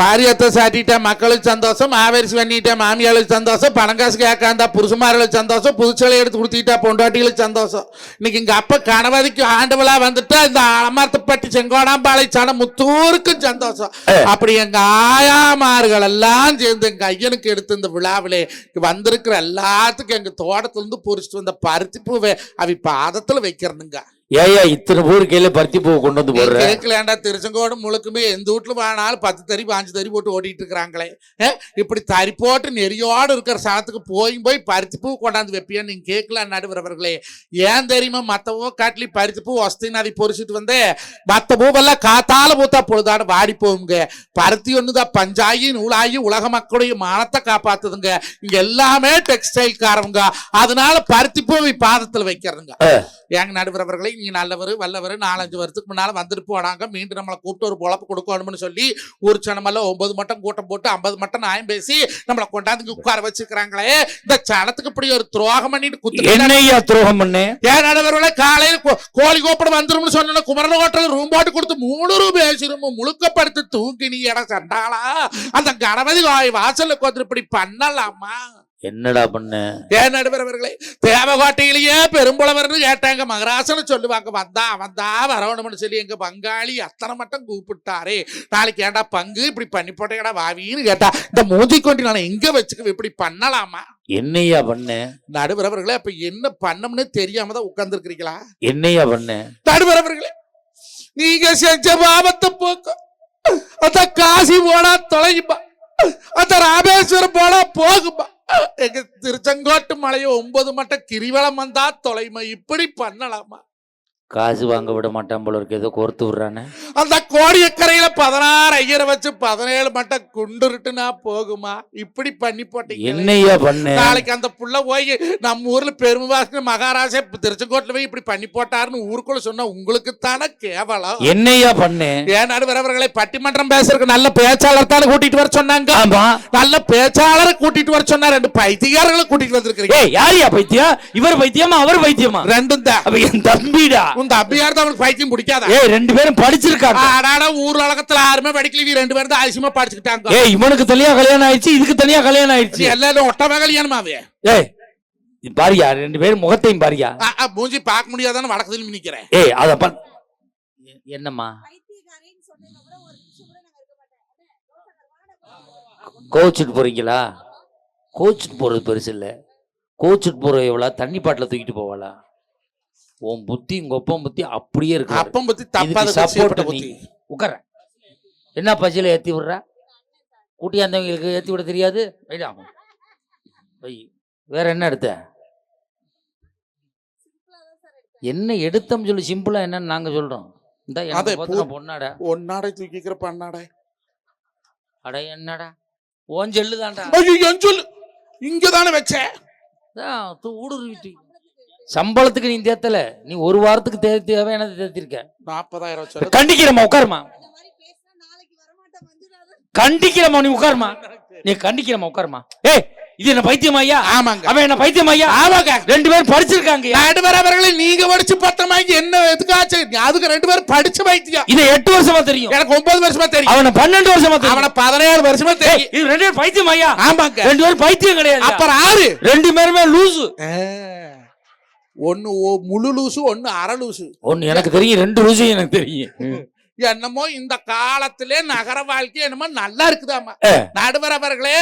மாரியத்தை சாட்டிட்டா மக்களுக்கு சந்தோஷம், மாவரிசி பண்ணிட்டா மாமியாளுக்கு சந்தோஷம், பணங்காசு கேட்காந்தா புருஷமார்களுக்கு சந்தோஷம், புதுச்சலை எடுத்து கொடுத்திட்டா பொண்டாட்டிகளுக்கு சந்தோஷம். இன்னைக்கு இங்க அப்ப கணவதிக்கு ஆண்டவளா வந்துட்டா இந்த அமர்த்தப்பட்டி செங்கோடாம்பாளை சன முத்தூருக்கும் சந்தோஷம். அப்படி எங்க ஆயாமார்கள் எல்லாம் சேர்ந்து எங்க ஐயனுக்கு எடுத்து இந்த விழாவிலே வந்திருக்கிற எல்லாத்துக்கும் எங்க தோட்டத்துல இருந்து பொறிச்சிட்டு வந்த பருத்தி பூவை அவி பாதத்துல வைக்கிறனுங்க. ஏயா இத்தனை ஊர் கையில பருத்தி பூ கொண்டு வந்து போடுற? கேட்கலாண்டா, திருச்செங்கோடு முழுக்குமே எந்த வீட்டுல வேணாலும் 10 தறி 5 தறி போட்டு ஓட்டிட்டு இருக்கிறாங்களே. இப்படி தறி போட்டு நெறியோடு இருக்கிற சாணத்துக்கு போய் பருத்தி பூ கொண்டாந்து வைப்பியான்னு நீங்க கேட்கலாம் நடுவரவர்களே. ஏன் தெரியுமா? மற்ற பூ காட்டிலி பருத்தி பூ வசதின்னு அதை பொறிச்சிட்டு வந்து மற்ற பூவெல்லாம் காத்தால பூத்தா பொழுதாடு வாடி போகுங்க. பருத்தி ஒண்ணுதான் பஞ்சாயி நூலாகி உலக மக்களுடைய மானத்தை காப்பாத்துதுங்க. இங்க எல்லாமே டெக்ஸ்டைல் காரவங்க, அதனால பருத்தி பூ பாதத்துல வைக்கிறதுங்க. ஏங்க நடுவரவர்களை, நீ நல்லவர் வல்லவர் 4-5 வருஷத்துக்கு முன்னால வந்துட்டு போனாங்க, மீண்டும் நம்மளை கூப்பிட்டு ஒரு பொழப்பு கொடுக்கணும்னு சொல்லி ஒரு சனமெல்லாம் 9 மட்டம் கூட்டம் போட்டு 50 மட்டம் நியாயம் பேசி நம்மளை கொண்டாந்து உட்கார வச்சிருக்கிறாங்களே. இந்த சனத்துக்கு இப்படி ஒரு துரோகம் பண்ணிட்டு என்னையா துரோகம் பண்ணு? ஏன் நடுவர்களை, காலையில கோழி கோப்படம் வந்துரும்னு சொன்ன குமரன் ஹோட்டல் ரூம் போட்டு கொடுத்து 3 ரூபாய் ஆச்சு முழுக்கப்படுத்து தூக்கி நீ இடம் சண்டாளா அந்த கணபதி வாசலுக்கு வந்து இப்படி பண்ணலாமா? என்னடா பண்ண? ஏன் நடுவரவர்களே, தேவகோட்டையிலேயே பெரும்புலவர்னு கேட்டாங்க, மகராசன்னு சொல்லுவாங்க. வந்தா வரணும்னு சொல்லி எங்க பங்காளி அத்தனை மட்டும் கூப்பிட்டாரே. நாளைக்கு ஏண்டா பங்கு இப்படி பண்ணி போட்டேடா வாவின்னு கேட்டா, இந்த மூஞ்சி கொண்டு நான் எங்க வச்சுக்க இப்படி பண்ணலாமா? என்னையா பண்ண? நடுவரவர்களே, அப்ப என்ன பண்ணம்னு தெரியாம தான் உட்கார்ந்து இருக்கிறீங்களா? என்னையா பண்ண? நடுவரவர்களே, நீங்க செஞ்ச பாவத்தை போக்க அந்த காசி போனா தொலையுமா, அந்த ராமேஸ்வரம் போனா போகுமா, எங்க திருச்செங்கோட்டு மலையை 9 மட்டம் கிரிவலம் வந்தா தொலைமா, இப்படி பண்ணலாமா? காசு வாங்க விட மாட்டான் போல இருக்கு, ஏதோ கோர்த்து விடுறானே. அந்த கோடியக்கரையில 16 ஐயரை வச்சு 17 மட்டம் குண்டுருட்டுனா போகுமா? இப்படி பண்ணி போட்டீங்க. என்னையா பண்ண? நாளைக்கு அந்த புள்ள போய் நம்ம ஊர்ல பெருமைவாசன மகாராஜா திருச்செங்கோட்டுல போய் இப்படி பண்ணி போட்டாருன்னு ஊருக்குள்ள சொன்னா உங்களுக்கு தானே கேவலம். என்னையா பண்ண? ஏன் நடுவரவர்களை, பட்டிமன்றம் பேசுறதுக்கு நல்ல பேச்சாளர் தானே கூட்டிட்டு வர சொன்னாங்க. நல்ல பேச்சாளரை கூட்டிட்டு வர சொன்னா 2 பைத்தியக்காரர்களை கூட்டிட்டு வந்திருக்கீங்க. யாரியா பைத்தியம்? இவர் பைத்தியமா அவர் பைத்தியமா? ரெண்டும் தான். என் தம்பிடா. இந்த அபியார் தான் பைத்தியம் பிடிக்காதா? 2 பேரும் படிச்சிருக்காங்க. ஊர் உலகத்துல யாருமே படிக்கல, 2 பேரும் தான் ஆயுஷமா படிச்சுக்கிட்டாங்க. இவனுக்கு தனியா கல்யாணம் ஆயிடுச்சு, இதுக்கு தனியா கல்யாணம் ஆயிடுச்சு. எல்லாரும் ஒட்டமா கல்யாணமாவே. பாரியா 2 பேரும் முகத்தையும் பாரியா. மூஞ்சி பார்க்க முடியாதான்னு வடக்கு திரும்பி நிக்கிறேன். அத என்னம்மா கோச்சுட்டு போறீங்களா? கோச்சுட்டு போறது பெருசு இல்ல, கோச்சுட்டு போற எவ்வளவு தண்ணி பாட்டில தூக்கிட்டு போவாளா? உன் புத்தி உங்க ஒப்பம் புத்தி அப்படியே இருக்கு. அப்பம் புத்தி தப்பாத புத்தி. உட்கார என்ன பசியில ஏத்தி விடுற? கூட்டியாந்தவங்களுக்கு ஏத்தி விட தெரியாது. வேற என்ன எடுத்த? என்ன எடுத்தோம் சொல்லு, சிம்பிளா என்னன்னு நாங்க சொல்றோம். இந்த பொன்னாடை ஒன்னாடை தூக்கிக்கிற பண்ணாடை. அட என்னடா ஓன் சொல்லுதான்டா. சொல்லு இங்கதானே வச்ச ஊடுருவிட்டு சம்பளத்துக்கு நீ தேத்தல, நீ 1 வாரத்துக்கு தேவையானது தேத்திருக்க. 40,000 கண்டிக்கிறமா, உட்காருமா. கண்டிக்கிறமா, நீ உட்காருமா. நீ கண்டிக்கிறமா, உட்காருமா. இது என்ன பைத்தியம் ஐயா? ஆமாங்க. அவன் என்ன பைத்தியம் ஐயா? ஆமாங்க. 2 பேரும் படிச்சிருக்காங்க. நடுவரவர்களே, நீங்க படிச்சு பத்தமாக்கி என்ன எதுக்காச்சு? அதுக்கு 2 பேரும் படிச்ச பைத்தியம். இது 8 வருஷமா தெரியும். எனக்கு 9 வருஷமா தெரியும். அவன 12 வருஷமா தெரியும். அவன 17 வருஷமா தெரியும். இது 2 பேரும் பைத்தியம் ஐயா? ஆமாங்க. 2 பேரும் பைத்தியம் கிடையாது. அப்புறம் யாரு? 2 பேருமே லூசு. ஒன்னு முழு லூசு, ஒன்னு அரை லூசு. ஒன்னு எனக்கு தெரியும், 2 லூசு எனக்கு தெரியும். என்னமோ இந்த காலத்திலே நகர வாழ்க்கை என்னமோ நல்லா இருக்குதாமா. நடுவரவர்களே,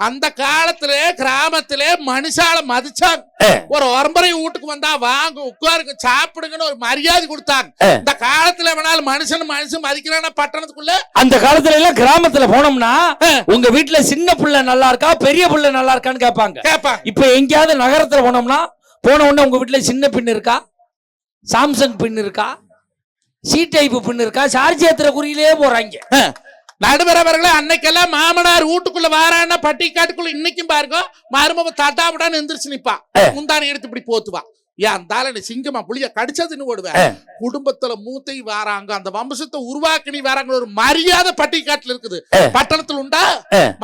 அந்த காலத்திலே கிராமத்திலே மனுஷால மதிச்சாங்க. ஒரு ஒரம்பரை வீட்டுக்கு வந்தா வாங்க உட்காருங்க சாப்பிடுங்கன்னு ஒரு மரியாதை கொடுத்தாங்க. இந்த காலத்துல வேணாலும் மனுஷன் மதிக்கிறானா பட்டணத்துக்குள்ள? அந்த காலத்துல எல்லாம் கிராமத்துல போனோம்னா உங்க வீட்டுல சின்ன புள்ள நல்லா இருக்கா பெரிய புள்ள நல்லா இருக்கான்னு கேட்பாங்க. இப்ப எங்கேயாவது நகரத்துல போனோம்னா போன உடனே உங்க வீட்டுல சின்ன பின் இருக்கா, சாம்சங் பின் இருக்கா, சி டைப் பின் இருக்கா, சார்ஜ் ஏத்துற குறியிலே போறாங்க. நடுவரவர்களே, அன்னைக்கெல்லாம் மாமனார் வீட்டுக்குள்ள வாரான்னா பட்டிக்காட்டுக்குள்ள இன்னைக்கும் பாருங்க மருமக தட்டாவிடான்னு எந்திரிச்சு நிப்பா, முந்தானை எடுத்து இப்படி போத்துவா. ஏன் தால சிங்கமா புளிய கடிச்சதுன்னு ஓடுவேன். குடும்பத்துல மூத்தை வாராங்க, அந்த வம்சத்தை உருவாக்கினி வாராங்க, ஒரு மரியாதை பட்டிக்காட்டுல இருக்குது. பட்டணத்துல உண்டா?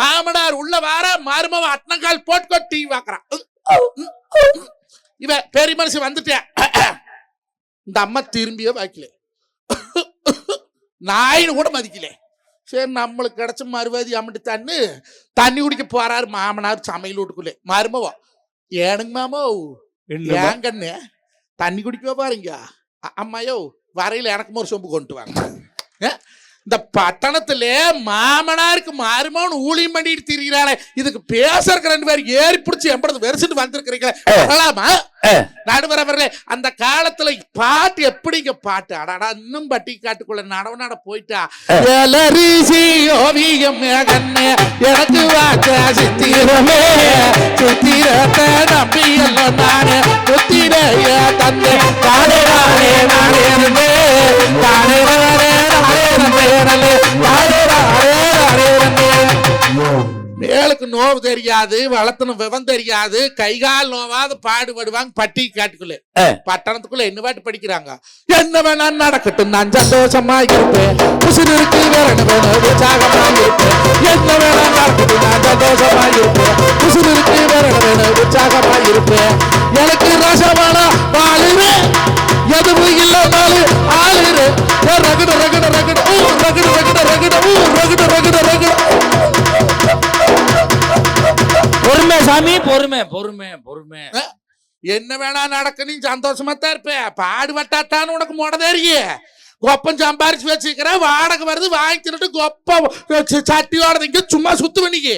மாமனார் உள்ள வார மருமக அட்டனங்கால் போட்டு டீ வாக்குறான். இவ பெரிய மனுஷன் வந்துட்டேன். இந்த அம்மா திரும்பியே வாக்கல, நாயின்னு கூட மதிக்கல. சரி நம்மளுக்கு கிடைச்ச மறுவாதி அம்மட்டு தண்ணி குடிக்க போறாரு மாமனார் சமையல் வீட்டுக்குள்ளே. மருமவோ ஏனுங்க மாமோ ஏங்கண்ணே தண்ணி குடிக்க பாருங்க. அம்மாயோ வரையில எனக்கு ஒரு சொம்பு கொண்டு வாங்க. இந்த பட்டணத்துல மாமனாருக்கு மருமகன் ஊழியம் பண்ணிட்டு திரிகிறாளே, இதுக்கு பேசுறதுக்கு 2 பேர் ஏறி பிடிச்சி எம்பது வெறிச்சிட்டு வந்திருக்கிறீங்களா? நடுவரவர்களே, அந்த காலத்துல பாட்டு எப்படிங்க பாட்டு? அடாடா இன்னும் பட்டி காட்டுக்குள்ள நடவனாட போயிட்டா ஓவியம் எனக்கு வாக்க சித்திரமே சித்திரத்தை நம்பி எல்லாம் நானே புத்திரைய தந்தை தானே நானே நானே நானே நானே மேலுக்கு நோவு தெரியாது, வளர்த்தணும் விவம் தெரியாது, கைகால் நோவாது பாடுபடுவாங்க பட்டி காட்டுக்குள்ள. பட்டணத்துக்குள்ள என்ன பாட்டு படிக்கிறாங்க? என்ன வேணா நடக்கட்டும் நான் சந்தோஷமா இருப்பேன், உசுருக்கு வேணும் உற்சாகமா இருப்பேன். என்ன வேணா நடக்கட்டும் நான் சந்தோஷமா இருப்பேன், உசுருக்கு வேணும் உற்சாகமா இருப்பேன். எனக்கு ரசமான வாழுவே எதுவும் இல்லைனாலும் ஆளுரு ரகுட ரகுட ரகுட ரகுட ரகுட ரகுட ரகுட ரகுட. பொறுமை சாமி, பொறுமை பொறுமை பொறுமை. என்ன வேணா நடக்க, நீ சந்தோஷமா தான் இருப்ப. பாடுபட்டாத்தான் உனக்கு முடதேறிய கொப்பம் சம்பாரிச்சு வச்சுக்கிற, வாடகை வருது வாங்கிட்டு கொப்பம் சட்டியோட இங்க சும்மா சுத்து பண்ணிக்க.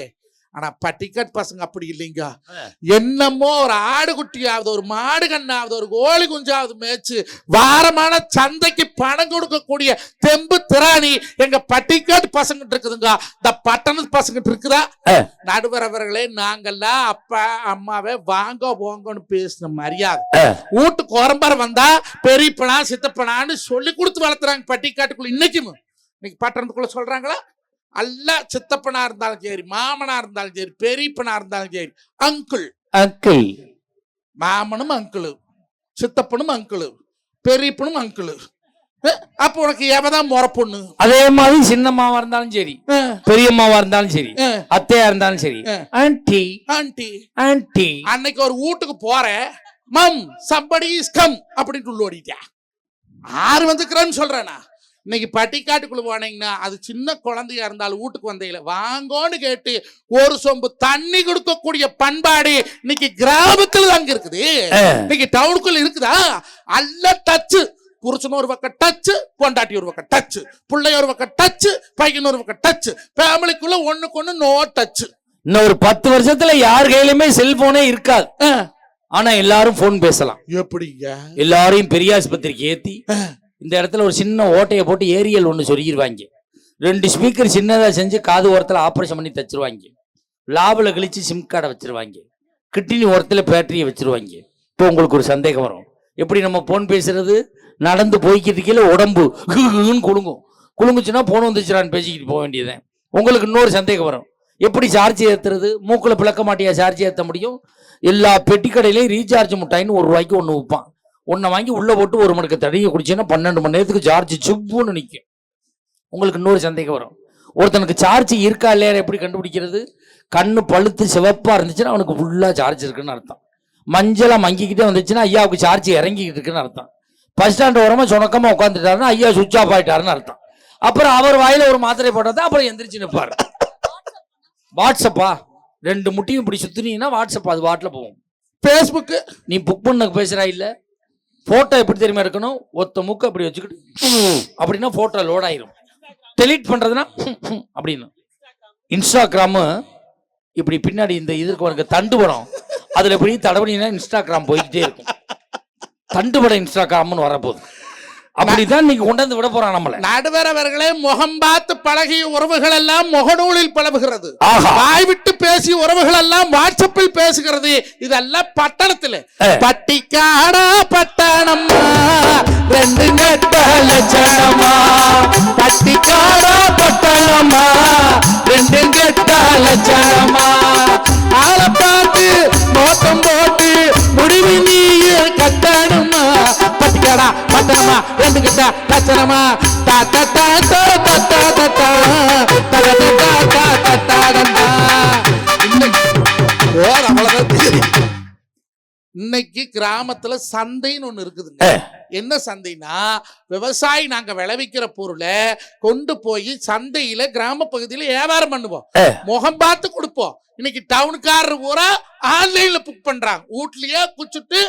ஆனா பட்டிக்காட் பசங்க அப்படி இல்லைங்க. என்னமோ ஒரு ஆடு குட்டியாவது, ஒரு மாடு கண்ணாவது, ஒரு கோழி குஞ்சாவது மேய்ச்சு வாரமான சந்தைக்கு பணம் கொடுக்கக்கூடிய தெம்பு திராணி எங்க பட்டிக்காட் பசங்கிட்டு இருக்குதுங்க. இந்த பட்டணத்து பசங்கிட்டு இருக்குதா? நடுவரவர்களே, நாங்கெல்லாம் அப்பா அம்மாவே வாங்க போங்கன்னு பேசின மரியாதை. வீட்டுக்கு குரம்பரை வந்தா பெரியப்பனா சித்தப்பனான்னு சொல்லி கொடுத்து வளர்த்துறாங்க பட்டிக்காட்டுக்குள்ள. இன்னைக்கு பட்டணத்துக்குள்ள சொல்றாங்களா? அல்ல சித்தப்பனா இருந்தாலும் சரி, மாமனா இருந்தாலும் சரி, பெரியப்பனா இருந்தாலும் சரி, அங்கிள் அங்கிள். மாமனும் அங்கிள், சித்தப்பனும் அங்கிள், பெரியப்பனும் அங்கிள். அப்ப உனக்கு எவதான் முறை பொண்ணு? அதே மாதிரி சின்னம்மாவா இருந்தாலும் சரி, பெரியம்மாவா இருந்தாலும் சரி, அத்தையா இருந்தாலும் சரி, ஆன்ட்டி ஆன்ட்டி ஆன்ட்டி. அன்னைக்கு ஒரு வீட்டுக்கு போற, மம் somebody is come அப்படின்னு உள்ள ஓடிட்டியா? ஆறு வந்துக்கிறேன்னு சொல்றேனா? இன்னைக்கு பட்டிக்காட்டுக்குள்ள போனீங்கன்னா அது சின்ன குழந்தையா இருந்தாலும் வீட்டுக்கு வந்தையில வாங்கோன்னு கேட்டு ஒரு சொம்பு தண்ணி கொடுக்கக்கூடிய பண்பாடு இன்னைக்கு கிராமத்துல அங்க இருக்குது. இன்னைக்கு டவுனுக்குள்ள இருக்குதா? அல்ல டச்சு, புருஷன் ஒரு பக்கம் டச்சு, பொண்டாட்டி ஒரு பக்கம் டச்சு, பிள்ளை ஒரு பக்கம் டச்சு, பையன் ஒரு பக்கம் டச்சு, ஃபேமிலிக்குள்ள ஒண்ணுக்கு ஒண்ணு நோ டச்சு. இன்னும் ஒரு 10 வருஷத்துல யார் கையிலுமே செல்போனே இருக்காது. ஆனா எல்லாரும் போன் பேசலாம். எப்படிங்க? எல்லாரையும் பெரிய ஆஸ்பத்திரிக்கு ஏத்தி இந்த இடத்துல ஒரு சின்ன ஓட்டையை போட்டு ஏரியல் ஒன்று சொருகிடுவாங்க. 2 ஸ்பீக்கர் சின்னதாக செஞ்சு காது ஓரத்தில் ஆப்ரேஷன் பண்ணி தச்சிருவாங்க. லாபில் கழிச்சு சிம் கார்டை வச்சிருவாங்க. கிட்னி ஓரத்தில் பேட்டரியை வச்சிருவாங்க. இப்போ உங்களுக்கு ஒரு சந்தேகம் வரும், எப்படி நம்ம போன் பேசுறது? நடந்து போய்கிட்டு கீழே உடம்பு குலுங்குச்சுன்னா போன் வந்துச்சுறான்னு பேசிக்கிட்டு போக வேண்டியதுதான். உங்களுக்கு இன்னொரு சந்தேகம் வரும், எப்படி சார்ஜ் ஏற்றுறது? மூக்கில் பிளக்க மாட்டியா சார்ஜ் ஏற்ற முடியும்? எல்லா பெட்டி கடையிலையும் ரீசார்ஜ் முட்டாயின்னு ₹1 ஒன்று விற்பான். ஒன்றை வாங்கி உள்ளே போட்டு 1 மணிக்கு தடியை குடிச்சேன்னா 12 மணி நேரத்துக்கு சார்ஜ் சுப்புன்னு நிற்கும். உங்களுக்கு இன்னொரு சந்தேகம் வரும், ஒருத்தனுக்கு சார்ஜ் இருக்கா இல்லையா எப்படி கண்டுபிடிக்கிறது? கண்ணு பழுத்து சிவப்பாக இருந்துச்சுன்னா அவனுக்கு ஃபுல்லாக சார்ஜ் இருக்குன்னு அர்த்தம். மஞ்சளாக மங்கிக்கிட்டே வந்துச்சுன்னா ஐயாவுக்கு சார்ஜ் இறங்கிக்கிட்டு இருக்குன்னு அர்த்தம். பஸ் ஸ்டாண்ட் ஓரமாக சுணக்கமாக உட்காந்துட்டாருன்னா ஐயா சுவிட்ச் ஆஃப் ஆகிட்டாருன்னு அர்த்தம். அப்புறம் அவர் வாயில ஒரு மாத்திரை போட்டால் தான் அப்புறம் எந்திரிச்சு நிற்பாரு. வாட்ஸ்அப்பா 2 முட்டியும் இப்படி சுற்றினீங்கன்னா வாட்ஸ்அப் அது வாட்டில் போகும். ஃபேஸ்புக்கு நீ புக் பண்ண பேசுகிறா இல்லை? போட்டோ எப்படி தெரியுமா இருக்கணும்? ஒத்த மூக்க அப்படி வச்சுக்கிட்டு அப்படின்னா போட்டோ லோட் ஆயிரும். டெலீட் பண்றதுன்னா அப்படின்னு. இன்ஸ்டாகிராமு இப்படி பின்னாடி இந்த இதற்கு உனக்கு தண்டு படம், அதுல எப்படி தடவடினா இன்ஸ்டாகிராம் போய்கிட்டே இருக்கும். தண்டு படம் இன்ஸ்டாகிராம்னு வரப்போகுது. அப்படிதான் நீங்க கொண்டாந்து விட போறான் நம்மள. நடுவரவர்களே, முகம் பார்த்து பழகிய உறவுகள் எல்லாம் முகநூலில் பழகுகிறது. வாய் விட்டு பேசிய உறவுகள் எல்லாம் வாட்ஸ்அப்பில் பேசுகிறது. இதெல்லாம் பட்டணத்துல. பட்டிக்காடா பட்டணம்மா 2 நெட்ட லட்சணமா, பட்டிக்காடா பட்டணம்மா 2 நெட்ட லட்சணமா, ஆளை பார்த்து நோட்டம் போட்டு முடிவு நீயே கட்டணுமா, பட்டிக்காடா பட்டணமா 2 கிட்ட லட்சணமா. இன்னைக்கு இன்னைக்கு கிராமத்துல சந்தைன்னு ஒண்ணு இருக்குதுங்க. என்ன சந்தைனா, விவசாயி நாங்க விளைவிக்கிற பொருளை கொண்டு போய் சந்தையில கிராம பகுதியில வியாபாரம் பண்ணுவோம், முகம் பார்த்து கொடுப்போம். இன்னைக்கு டவுனுக்காரர் பூரா ஆன்லைன்ல புக் பண்றாங்க. வீட்லயே குச்சிட்டு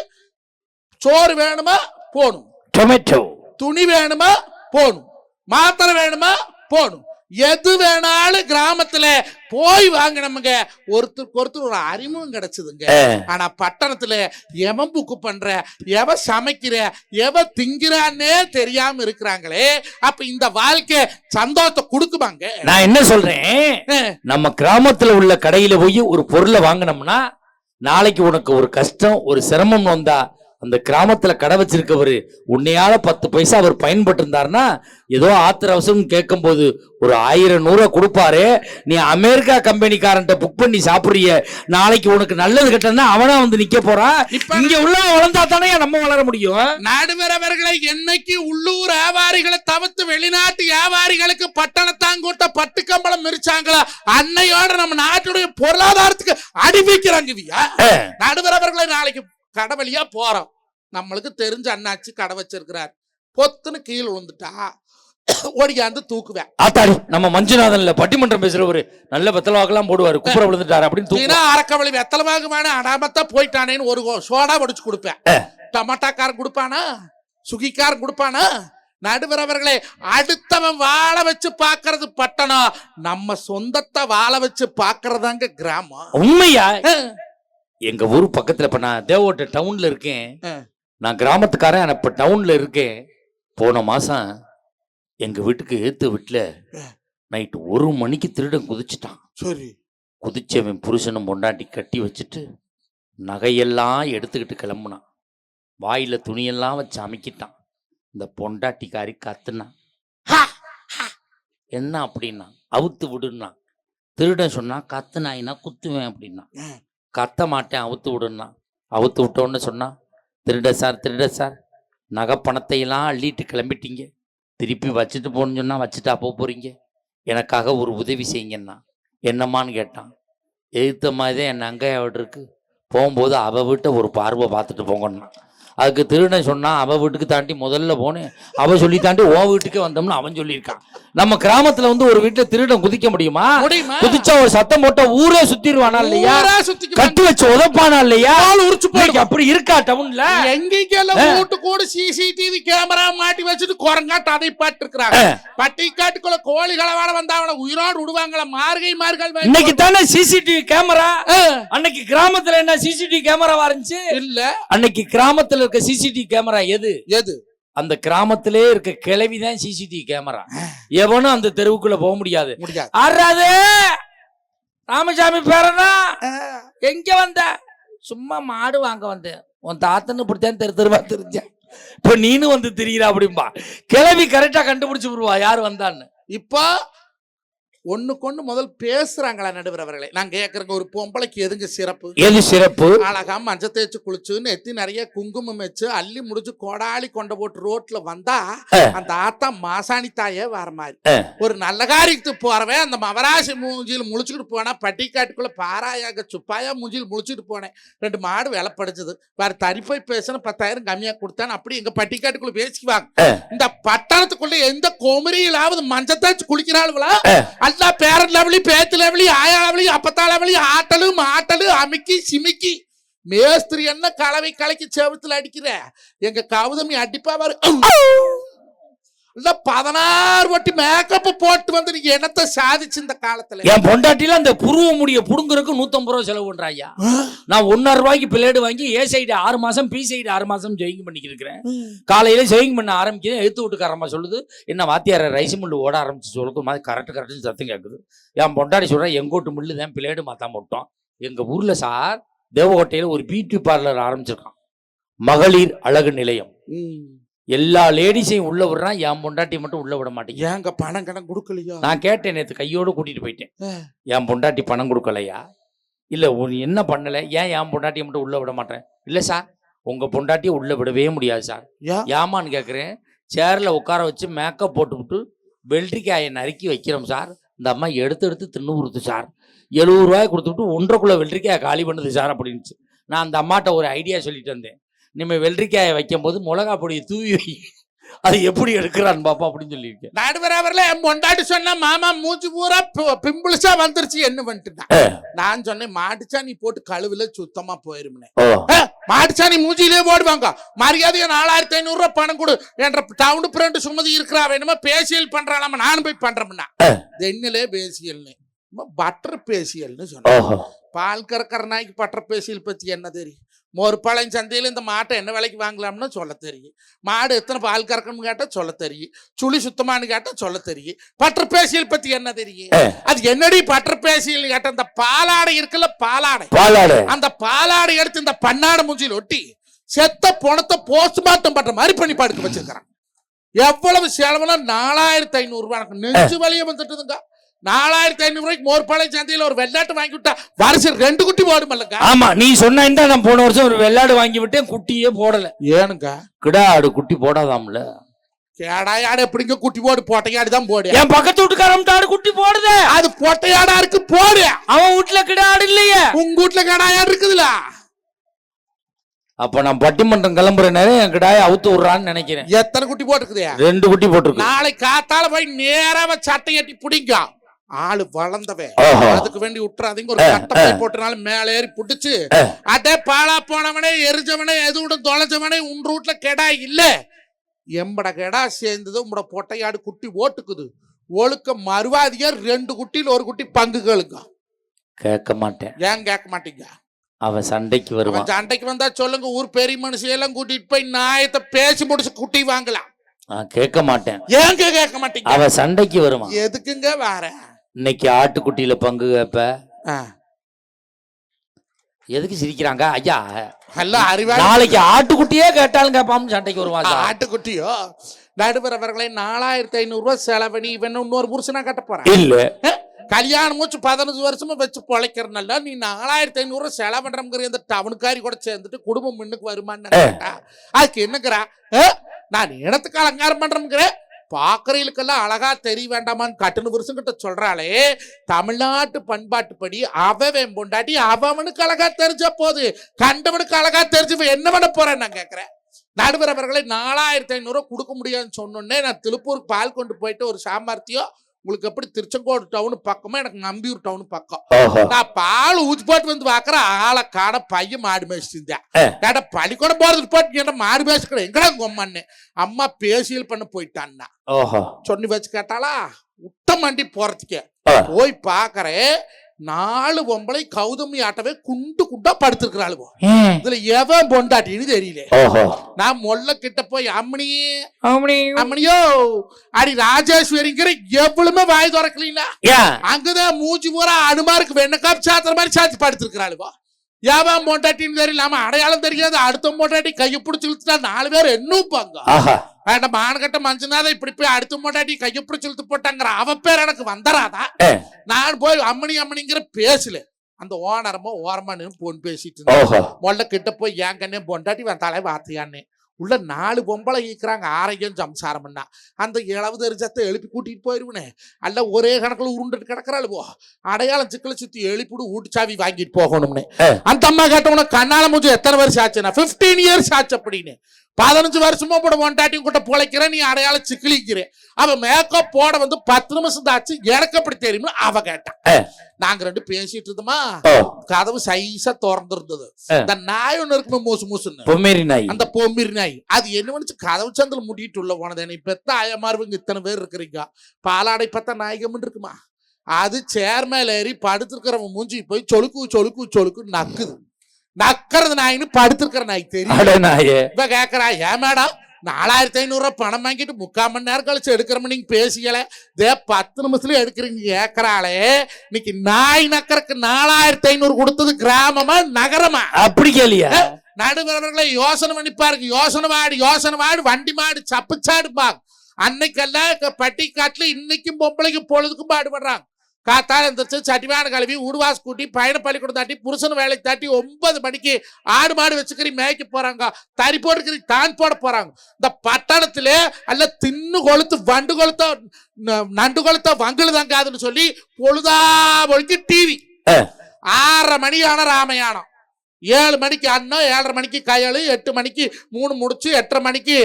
சோறு வேணுமா போணும், டொமேட்டோ துணி வேணுமா போணும், மாத்திரை வேணுமா போணும், எது வேணாலும் கிராமத்துல போய் வாங்கினமுங்க. ஒருத்தருக்கு ஒரு அறிமுகம் கிடைச்சதுங்க. ஆனா பட்டணத்துல எவன் புக்கு பண்ற, எவ சமைக்கிற, எவ திங்கிறான்னே தெரியாம இருக்கிறாங்களே. அப்ப இந்த வாழ்க்கை சந்தோஷத்தை கொடுக்குமாங்க? நான் என்ன சொல்றேன், நம்ம கிராமத்துல உள்ள கடையில போய் ஒரு பொருளை வாங்கினோம்னா நாளைக்கு உனக்கு ஒரு கஷ்டம் ஒரு சிரமம் வந்தா அந்த கிராமத்துல கடை வச்சிருக்கவரு உன்னையால 10 பைசா அவர் பயன்பட்டு இருந்தாருன்னா ஏதோ ஆத்திர அவசரம் கேட்கும் போது ஒரு 1000 கொடுப்பாரு. நீ அமெரிக்கா கம்பெனிக்காரன்ட்ட புக் பண்ணி சாப்பிடுறிய, நாளைக்கு உனக்கு நல்லது கட்டணா அவனா வந்து நிக்க போறான். இங்க உள்ள வளர்ந்தா தானே நம்ம வளர முடியும். நடுவரவர்களை என்னைக்கு உள்ளூர் வியாபாரிகளை தவிர்த்து வெளிநாட்டு வியாபாரிகளுக்கு பட்டணத்தாங்கூட்ட பட்டு கம்பளம் மிரிச்சாங்களா அன்னையோட நம்ம நாட்டுடைய பொருளாதாரத்துக்கு அடிவிக்கிறாங்க. நடுவரவர்களை நாளைக்கு கடை வழியா போறோம், நம்மளுக்கு தெரிஞ்ச அண்ணாச்சி கடை வச்சிருக்கிறார், பொத்துன்னு கீழே விழுந்துட்டா ஓடிக்காந்து தூக்குவேன். ஆத்தாடி நம்ம மஞ்சுநாதன்ல பட்டிமன்றம் பேசுறவரு நல்ல வெத்தலவாக்கெல்லாம் போடுவாரு, குப்புற விழுந்துட்டாரு அப்படின்னு அரக்கவழி வெத்தலவாக்குமான அடாமத்தா போயிட்டானேன்னு ஒரு சோடா வடிச்சு கொடுப்பேன். டமாட்டாக்காரன் கொடுப்பானா, சுகிக்காரன் கொடுப்பானா? நடுவரவர்களே, அடுத்தவன் வாழ வச்சு பாக்குறது பட்டணம், நம்ம சொந்தத்தை வாழ வச்சு பாக்குறதாங்க கிராமம். உண்மையா? எங்க ஊர் பக்கத்துல இப்ப நான் தேவோட்ட டவுன்ல இருக்கேன், நான் கிராமத்துக்காரன் இப்ப டவுன்ல இருக்கேன். போன மாசம் எங்க வீட்டுக்கு ஏத்து வீட்டுல நைட்டு 1 மணிக்கு திருடன் குதிச்சுட்டான். சரி. குதிச்சவன் புருஷனும் பொண்டாட்டி கட்டி வச்சுட்டு நகையெல்லாம் எடுத்துக்கிட்டு கிளம்புனான். வாயில துணியெல்லாம் வச்சு அமைக்கிட்டான். இந்த பொண்டாட்டிக்காரி கத்துனா, என்ன அப்படின்னா அவுத்து விடுனா. திருடன் சொன்னா கத்து நாயினா குத்துவேன் அப்படின்னா. கத்த மாட்டேன் அவுத்து விடுன்னா. அவுத்து விட்டோன்னு சொன்னா, திருட சார் நகை பணத்தையெல்லாம் அள்ளிட்டு கிளம்பிட்டீங்க, திருப்பி வச்சுட்டு போகணுன்னு சொன்னா வச்சுட்டா போறீங்க, எனக்காக ஒரு உதவி செய்யுங்கன்னா. என்னம்மான்னு கேட்டான். எதிர்த்த மாதிரி தான் என் நங்கை அவள் இருக்கு, போகும்போது அவள் வீட்டை ஒரு பார்வை பார்த்துட்டு போங்கன்னா. அதுக்கு திருடன் சொன்னா, அவ வீட்டுக்கு தாண்டி முதல்ல போனேன், அவ சொல்லி தாண்டி ஓ வீட்டுக்கே வந்தோம்னு அவன் சொல்லியிருக்கான். நம்ம கிராமத்துல வந்து ஒரு வீட்டுல திருடன் குதிக்க முடியுமா? குதிச்சா ஒரு சத்தம் போட்ட ஊரே சுத்திடுவானா இல்லையா? கட்டி வச்சு உதப்பானா இல்லையா? அப்படி இருக்கா டவுன்ல? எங்கெல்லாம் வீட்டு கூட சிசிடிவி கேமரா மாட்டி வச்சுட்டு குரங்காட்டு அதை பாட்டு இருக்கிறாங்க. பட்டிக்காட்டுக்குள்ள கோழி களவாட வந்தா அவனை உயிரோடு விடுவாங்களா? மார்கழி இன்னைக்கு தானே சிசிடிவி கேமரா. அன்னைக்கு கிராமத்துல என்ன சிசிடிவி கேமரா இருந்துச்சு இல்ல? அன்னைக்கு கிராமத்துல இருக்க சிசிடிவி கேமரா எது? எது? அந்த கிராமத்திலே இருக்க கிளவிதான் சிசிடிவி கேமரா. எவனும் அந்த தெருவுக்குள்ள போக முடியாது. ஆறாது ராமசாமி பேரனா எங்க வந்த? சும்மா மாடு வாங்க வந்தேன். உன் தாத்தன்னு இப்படித்தான் தெருவா தெரிஞ்சேன், இப்ப நீனும் வந்து தெரியுற அப்படிம்பா. கிளவி கரெக்டா கண்டுபிடிச்சு விடுவா யாரு வந்தான்னு. இப்போ ஒண்ணுக்கொண்ணு முதல் பேசுறாங்களா நடுவரவர்களே? நான் கேக்குறேங்க, ஒரு பொம்பளைக்கு எதுங்க சிறப்பு? எது சிறப்பு? அழகா மஞ்சள் தேய்ச்சி குளிச்சு நெத்தி நிறைய குங்குமம் வச்சு அள்ளி முடிச்சு கொடாளி கொண்ட போட்டு ரோட்ல வந்தா அந்த ஆத்தா மாசாணி தாயே வர மாதிரி. ஒரு நல்ல காரியத்துக்கு போறவன் அந்த மவராசி மூஞ்சியில் முழிச்சுக்கிட்டு போனா, பட்டிக்காட்டுக்குள்ள பாராயாக சுப்பாயா மூஞ்சியில் முழிச்சுட்டு போனேன். 2 மாடு விலைப்படுச்சது, வேற தரிப்பை பேசுன 10,000 கம்மியா கொடுத்தான். அப்படி எங்க பட்டிக்காட்டுக்குள்ள பேசிக்குவாங்க. இந்த பட்டணத்துக்குள்ள எந்த கோமரியிலாவது மஞ்சள் தேய்ச்சி குளிக்கிறாளுங்களா? அல்லா பேரன் லெவலி, பேத்து லெவலி, ஆயா லெவலி, அப்பத்தா லெவலி, ஆட்டலும் மாட்டலும் அமிக்கி சிமிக்கி மேஸ்திரி என்ன கலவை கலக்கி செவத்துல அடிக்கிற எங்க கவுதமி அடிப்பாவாரு. 16 வட்டி மேக்கப் போட்டு வந்து நீங்க என்னத்தை சாதிச்சு இந்த காலத்துல? என் பொண்டாட்டில அந்த புருவ முடிய புடுங்குறதுக்கு 150 ரூபா செலவு பண்றாயா. நான் 1.5 ரூபாய்க்கு பிளேடு வாங்கி ஏ சைடு 6 மாசம் பி சைடு 6 மாசம் ஜெயிங் பண்ணிக்கிட்டு இருக்கிறேன். காலையில ஜெயிங் பண்ண ஆரம்பிக்கிறேன், எடுத்து வீட்டுக்காரமா சொல்லுது, என்ன வாத்தியார ரைஸ் மில்லு ஓட ஆரம்பிச்சு சொல்லுக்கு மாதிரி கரெக்ட் சத்தம் கேட்குது. என் பொண்டாட்டி சொல்றேன், எங்கோட்டு மில்லு தான் பிளேடு மாத்தாம விட்டோம். எங்க ஊர்ல சார் தேவகோட்டையில ஒரு பியூட்டி பார்லர் ஆரம்பிச்சிருக்கான், மகளிர் அழகு நிலையம். எல்லா லேடிஸையும் உள்ள விடுறான், என் பொண்டாட்டி மட்டும் உள்ள விட மாட்டேங்க. ஏங்க பணம் கடன் கொடுக்கலையா? நான் கேட்டேன், நேற்று கையோடு கூட்டிட்டு போயிட்டேன். என் பொண்டாட்டி பணம் கொடுக்கலையா? இல்ல என்ன பண்ணல, ஏன் என் பொண்டாட்டியை மட்டும் உள்ள விட மாட்டேன்? இல்ல சார், உங்க பொண்டாட்டியை உள்ள விடவே முடியாது சார். ஏமான்னு கேட்குறேன். சேர்ல உட்கார வச்சு மேக்கப் போட்டுவிட்டு வெள்ளரிக்காயை நறுக்கி வைக்கிறோம் சார். இந்த அம்மா எடுத்து தின்னு கொடுத்து சார். 70 ரூபாய் கொடுத்துட்டு 1.5 கிலோ வெள்ளரிக்காயை காலி பண்ணுது சார் அப்படின்னுச்சு. நான் அந்த அம்மாட்ட ஒரு ஐடியா சொல்லிட்டு வந்தேன். நம்ம வெள்ளரிக்காயை வைக்கும் போது மிளகா பொடியை தூவி வை, அது எப்படி எடுக்கிறான்னு பாப்பா அப்படின்னு சொல்லியிருக்கேன். நடுவர் அவர்ல என் பொண்டாட்டி சொன்ன மாமா மூச்சு பூரா பிம்பிள்ஸா வந்துருச்சு என்ன பண்ணிட்டு நான் சொன்னேன் மாட்டுச்சாணி போட்டு கழுவுல சுத்தமா போயிருந்தேன். மாட்டுச்சாணி மூஞ்சிலே போடுவாங்க மரியாதையா 4500 ரூபாய் பணம் கொடு என்ற டவுன் ஃப்ரெண்ட் சுமதி இருக்கிறா வேணுமா பேசியல் பண்றாளாம நானும் போய் பண்றேன்னா தென்னிலே பேசியல்னு பட்டர் பேசியல்னு சொன்னேன். பால் கறக்கிற நாய்க்கு பட்டர் பேசியல் பத்தி என்ன தெரியும்? மோர்பாளையம் சந்தையில இந்த மாட்டை என்ன விலைக்கு வாங்கலாம்னு சொல்ல தெரியும். மாடு எத்தனை பால் கறக்கணும்னு கேட்டா சொல்ல தெரியும். சுழி சுத்தமானு கேட்டா சொல்ல தெரியும். பட்டர் பேசியல் பத்தி என்ன தெரியும்? அது என்னடி பட்டர் பேசியல் கேட்ட அந்த பாலாடை இருக்குல்ல பாலாடை அந்த பாலாடை எடுத்து இந்த பன்னாடு மூஞ்சியில் ஒட்டி செத்த பணத்தை போஸ்ட்மார்ட்டம் பண்ற மாதிரி பண்ணி படுக்க வச்சிருக்கிறான். எவ்வளவு செலவுனா 4500 ரூபாய். எனக்கு நெஞ்சு வலிய வந்துட்டுதுங்க. 4500 ரூபாய்க்கு மோர்பாளையம் சந்தையில ஒரு வெள்ளாட்டு வாங்கி விட்டா வருஷம் 2 குட்டி போடுமல்லங்க. ஆமா நீ சொன்ன நான் போன வருஷம் ஒரு வெள்ளாடு வாங்கி விட்டேன், குட்டியே போடல. ஏனுங்க? கிடா ஆடு குட்டி போடாதாம்ல. கேடாயாடு எப்படிங்க குட்டி போடு? பொட்டையாடு தான் போடு. என் பக்கத்து வீட்டுக்காரன் ஆடு குட்டி போடுது. அது பொட்டையாடா இருக்கு போடு. அவன் வீட்டுல கிடா ஆடு இல்லையே. உங்க வீட்டுல கேடாயாடு இருக்குதுல. அப்ப நான் பட்டிமன்றம் கிளம்புற நேரம் என் கிடாய அவுத்து விடுறான்னு நினைக்கிறேன். எத்தனை குட்டி போட்டுக்குது? 2 குட்டி போட்டுருக்கு. நாளைக்கு காத்தால போய் நேராவ சட்டை கட்டி பிடிங்க. ஆளு வளர்ந்தவன் அதுக்கு வேண்டி விட்டுறாதீங்க. ஒரு கட்டப்பை போட்டனாலும் மேல ஏறி புடிச்சு அதே பாலா போனவனே எரிஞ்சவனே எதுவிட தொலைஞ்சவனே உன் ரூட்ல கெடா இல்ல எம்பட கெடா சேர்ந்தது உங்களோட பொட்டையாடு குட்டி ஓட்டுக்குது. ஒழுக்க மறுவாதியா 2 குட்டியில் 1 குட்டி பங்கு கேளுங்க. கேட்க மாட்டேன். ஏன் கேட்க மாட்டீங்க? அவன் சண்டைக்கு வருவான். சண்டைக்கு வந்தா சொல்லுங்க, ஊர் பெரிய மனுஷியெல்லாம் கூட்டிட்டு போய் நாயத்தை பேசி முடிச்சு குட்டி வாங்கலாம். கேட்க மாட்டேன். ஏன் கேட்க மாட்டீங்க? அவன் சண்டைக்கு வருவான். எதுக்குங்க வேற? இன்னைக்கு ஆட்டுக்குட்டியில பங்கு கேப்ப. எதுக்கு சிரிக்கிறாங்க ஐயா? நாளைக்கு ஆட்டுக்குட்டியே கேட்டாலும் கேட்பாம சண்டைக்கு வருவான். ஆட்டுக்குட்டியோ? நடுவர் அவர்களை 4500 ரூபாய் செலவணி இவன் இன்னொரு புருஷனா கட்ட போறான் இல்ல. கல்யாணம் மூச்சு 15 வருஷமா வச்சு பொழைக்கிறனால நீ 4500 ரூபாய் செலவு பண்றங்கிற இந்த டவுனுக்காரி கூட சேர்ந்துட்டு குடும்பம் முன்னுக்கு வருமான்னு அதுக்கு என்னங்கிறா? நான் இனத்துக்கு அலங்காரம் பண்றேங்கிற பாக்குறீங்களுக்கெல்லாம் அழகா தெரிய வேண்டாமான்னு கட்டுன வருஷம் கிட்ட சொல்றாளே. தமிழ்நாட்டு பண்பாட்டுப்படி அவன் பொண்டாட்டி அவனுக்கு அழகா தெரிஞ்ச போது கண்டவனுக்கு அழகா தெரிஞ்சு என்ன பண்ண போறேன் நான் கேட்கிறேன். நடுவர் அவர்களை 4500 ரூபாய் கொடுக்க முடியாதுன்னு சொன்னோன்னே நான் திருப்பூருக்கு பால் கொண்டு போயிட்டு ஒரு சாமர்த்தியம் உங்களுக்கு எப்படி திருச்செங்கோடு டவுன் பக்கமா எனக்கு நம்பியூர் டவுன் பக்கம். நான் பால் ஊத்தி போட்டு வந்து பாக்குற ஆளை காட பையன் மாடு மேய்ச்சிருந்தேன். கேட்ட பள்ளிக்கூடம் போறதுக்கு போட்டு மாடு மேய்ச்சிக்கிற எங்கடா கொம்மான்னு அம்மா பேசியல் பண்ண போயிட்டான்னா சொன்னி வச்சு கேட்டாளா உட்ட மண்டி போறதுக்கே போய் பாக்குறேன். 4 பொம்பளை கௌதமி ஆட்டவே குண்டு குண்டா படுத்திருக்கிறாள். இதுல எவன் பொண்டாட்டின்னு தெரியல. நான் மொல்ல கிட்ட போய் அம்மனியோ அடி ராஜேஸ்வரிங்கிற எவ்வளவுமே வாய் திறக்கலீங்களா? அங்கதான் மூச்சு பூரா அனுமாருக்கு வெண்ணக்காப் சாத்திர மாதிரி சாத்தி படுத்திருக்கிறாளுவா. எவன் பொண்டாட்டின்னு தெரியல. அடையாளம் தெரியாது. அடுத்த பொண்டாட்டி கையை பிடிச்சி இழுத்துட்டா 4 பேர் என்னும் பாங்க. மானகட்ட மஞ்சனாதான் இப்படி போய் அடுத்த பொண்டாட்டி கையை பிடிச்சி இழுத்து போட்டாங்கிற அவ பேர் எனக்கு வந்துடாதா? நான் போய் அம்மனிங்கிற பேசல. அந்த ஓனரமா ஓரமா நின்று போன் பேசிட்டு இருந்தேன். மொல்ல கிட்ட போய் என் கண்ணே பொண்டாட்டி வந்தாலே வார்த்தையான்னு உள்ள 4 பொம்பளை ஈக்குறாங்க. ஆரோக்கியம் சம்சாரம் பண்ணா அந்த இளவு தெரிஞ்சத்தை எழுப்பி கூட்டிட்டு போயிருவனே. அல்ல ஒரே கணக்குல உருண்டுட்டு கிடக்குறாளுவோ. அடையாளம் சிக்கல சுத்தி எழுப்பிடு ஊட்டுச்சாவி வாங்கிட்டு போகணும்னு அந்த அம்மா கேட்டவன கண்ணால மூச்சு எத்தனை வருஷம் ஆச்சுன்னா 15 இயர்ஸ் ஆச்சு அப்படின்னு. 15 வருஷமா போட பொண்டாட்டியும் கூட பொழைக்கிற நீ அடையாளம் சிக்கலிக்கிறேன். அவ மேக்கப் போட வந்து 10 நிமிஷம் தாச்சு எனக்கு எப்படி தெரியுமா அவ கேட்டான். நாங்க 2 பேசிட்டு இருந்தோமா. கதவு சைஸா திறந்துருந்தது. இந்த நாய் ஒண்ணு இருக்குமே மூசு மூசுன்னு பொம்மேரி நாய். அந்த பொம்மேரி நாய் அது என்ன பண்ணுச்சு கதவு சந்தில முட்டிட்டு உள்ள போனது. நீ பெத்த ஆயமாருவங்க இத்தனை பேர் இருக்கிறீங்க. பாலாடை பத்த நாயகம்னு இருக்குமா. அது சேர் மேல ஏறி படுத்திருக்கிறவன் மூஞ்சி போய் சொலுக்கு நக்குது. நக்கிறது நாயின்னு படுத்திருக்கிற நாய் தெரியும். இப்ப கேக்குறா ஏன் மேடம் 4500 ரூபாய் பணம் வாங்கிட்டு 3/4 மணி நேரம் கழிச்சு எடுக்கிறோம் நீங்க பேசிக்கல 10 நிமிஷத்துல எடுக்கிறீங்க கேக்குறாளே. இன்னைக்கு நாய் நக்கறக்கு 4500 கொடுத்தது கிராமமா நகரமா? அப்படி கேளியா? நடுவர்களை யோசனை பண்ணி பாருங்க. யோசனை மாடு வண்டி மாடு சப்புச்சாடு பாங்க. அன்னைக்கெல்லாம் பட்டிக்காட்டுல இன்னைக்கும் பொம்பளைக்கு பொழுதுக்கும் பாடுபடுறாங்க. காத்தால எந்திரிச்சு சட்டிவான கழுவி ஊடுவாசு கூட்டி பையனை பள்ளிக்கூடம் தாட்டி புருஷன் வேலைக்கு தாட்டி 9 மணிக்கு ஆடு மாடு வச்சுக்கிறீ மேய்க்க போறாங்க. தறி போட்டுக்கிறீ தான் போட போறாங்க. இந்த பட்டணத்துல அல்ல தின்னு கொளுத்து வண்டு கொளுத்த நண்டு கொளுத்த வங்குல தங்காதுன்னு சொல்லி பொழுதா பொழுது டிவி 6:30 மணி ஆன ராமயானம் 7 மணிக்கு அண்ணன், 7:30 மணிக்கு கயலு, 8 மணிக்கு 3 முடிச்சு, 8:30 மணிக்கு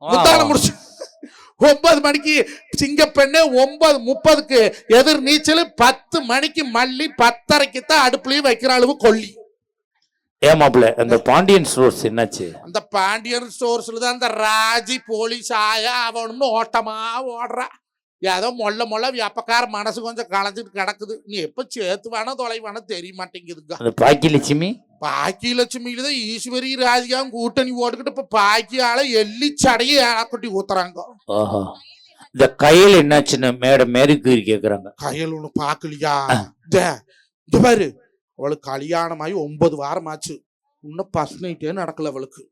முத்தாலம் முடிச்சு, 9 மணிக்கு சிங்கப்பெண்ணு, 9:30க்கு எதிர் நீச்சல், 10 மணிக்கு மல்லி, 10:30க்கு தான் அடுப்புலயும் வைக்கிற அளவு கொல்லி. ஏமாப்ல அந்த பாண்டியன் ஸ்டோர்ஸ் என்னாச்சு? அந்த பாண்டியன் ஸ்டோர்ஸ்ல தான் அந்த ராஜி போலீஸ் ஆயா அவனும்னு ஓட்டமா ஓடுறா. ஏதோ மொள்ள வியாபக்கார மனசு கொஞ்சம் களைஞ்சிட்டு கிடக்குது. நீ எப்ப சேர்த்துவானோ தொலைவானோ தெரிய மாட்டேங்குதுங்க. அந்த பாக்கியலட்சுமி பாக்கியலட்சுமியில தான் ஈஸ்வரி ராஜிகாவும் கூட்டணி போட்டுக்கிட்டு இப்ப பாக்கியால எள்ளி சடையை ஏழாக்குட்டி ஊத்துறாங்க. ஓஹோ, இந்த கையில் என்னாச்சுன்னு மேடம் மேரிக்கு கேக்குறாங்க. கையில் ஒண்ணு பாக்கலையா? இந்த பாரு, அவளுக்கு கல்யாணமாயி 9 வாரம் ஆச்சு, இன்னும் ஃபர்ஸ்ட் நைட்டே நடக்கல அவளுக்கு.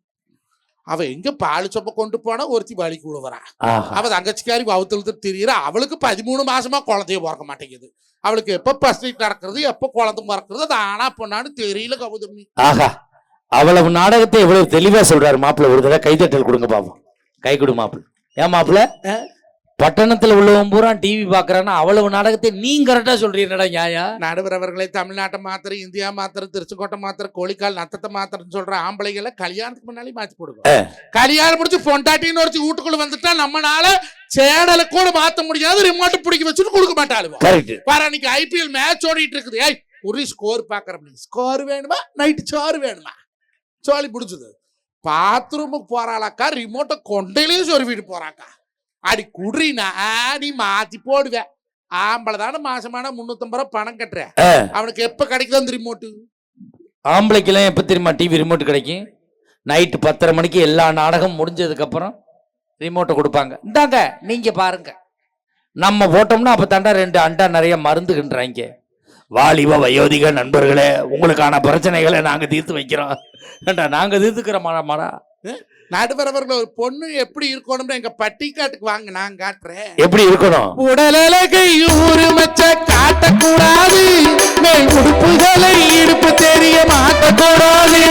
அவ எங்க பாலு சொப்ப கொண்டு போனா ஒருத்தி வலிக்கு விழுவறா. அவ தங்கச்சிக்காரி வவுத்து திரியிற. அவளுக்கு 13 மாசமா குழந்தைய பிறக்க மாட்டேங்குது. அவளுக்கு எப்ப ஃபர்ஸ்ட் நைட் நடக்கிறது, எப்ப குழந்தை பிறக்கிறது, அது ஆனா பொண்ணான்னு தெரியல கௌதமி. ஆஹா, அவ்வளவு நாடகத்தை எவ்வளவு தெளிவா சொல்றாரு மாப்பிள்ள. ஒரு தடவை கைதட்டல் கொடுங்க பாப்போம். கை கொடு மாப்பிள்ள. ஏன் மாப்பிள்ள, பட்டணத்துல உள்ளவன் பூரா டிவி பாக்குறான்னா அவ்வளவு நாடகத்தை நீங்க கரெக்டா சொல்றீங்கடா நியாயா? நடுவர் அவர்களை தமிழ்நாட்டை மாத்திர, இந்தியா மாத்திர, திருச்சிக்கோட்டை மாத்திர, கோழிக்கால் நத்தத்தை மாத்திரன்னு சொல்ற ஆம்பளைகளை கல்யாணத்துக்கு முன்னாடி மாத்தி போடுவோம். கல்யாணம் முடிச்சு பொண்டாட்டின்னு ஒரு வீட்டுக்குள்ள வந்துட்டா நம்மளால சேடலை கூட மாத்த முடியாது. ரிமோட் பிடிக்க வச்சுட்டு கொடுக்க மாட்டாளுவோம். பாரு, அன்னைக்கு IPL மேட்ச் ஓடிட்டு இருக்குது. ஏய், ஒரு ஸ்கோர் பாக்குற, ஸ்கோர் வேணுமா, நைட்டு சோறு வேணுமா, சோழி பிடிச்சது. பாத்ரூமுக்கு போறாளாக்கா, ரிமோட்டை கொண்டையிலேயே சொருவிட்டு போறாக்கா. அடி குடுறீனா நீ மாத்தி போடுவ. ஆம்பளை தானே மாசமான 350 ரூபாய் பணம் கட்டுற. அவனுக்கு எப்ப கிடைக்குது அந்த ரிமோட்டு? ஆம்பளைக்கு எல்லாம் எப்ப தெரியுமா டிவி ரிமோட் கிடைக்கும்? நைட்டு 10:30 மணிக்கு எல்லா நாடகம் முடிஞ்சதுக்கு அப்புறம் ரிமோட்டை கொடுப்பாங்க. இந்தாங்க நீங்க பாருங்க. நம்ம போட்டோம்னா அப்ப தாண்டா 2 அண்டா நிறைய மருந்துகின்றாங்க. வாலிப வயோதிக நண்பர்களே, உங்களுக்கான பிரச்சனைகளை நாங்க தீர்த்து வைக்கிறோம். நாங்க தீர்த்துக்கிறோம். மாடா நடுவரவர்கள் ஒரு பொண்ணு எப்படி இருக்கணும்னு எங்க பட்டிக்காட்டுக்கு வாங்க, நான் காட்டுறேன். எப்படி இருக்கணும்? உடலழகை ஊருமச்ச காட்டக்கூடாது, மேல் உடுப்புகளை இடுப்பு தெரிய மாட்டக்கூடாது.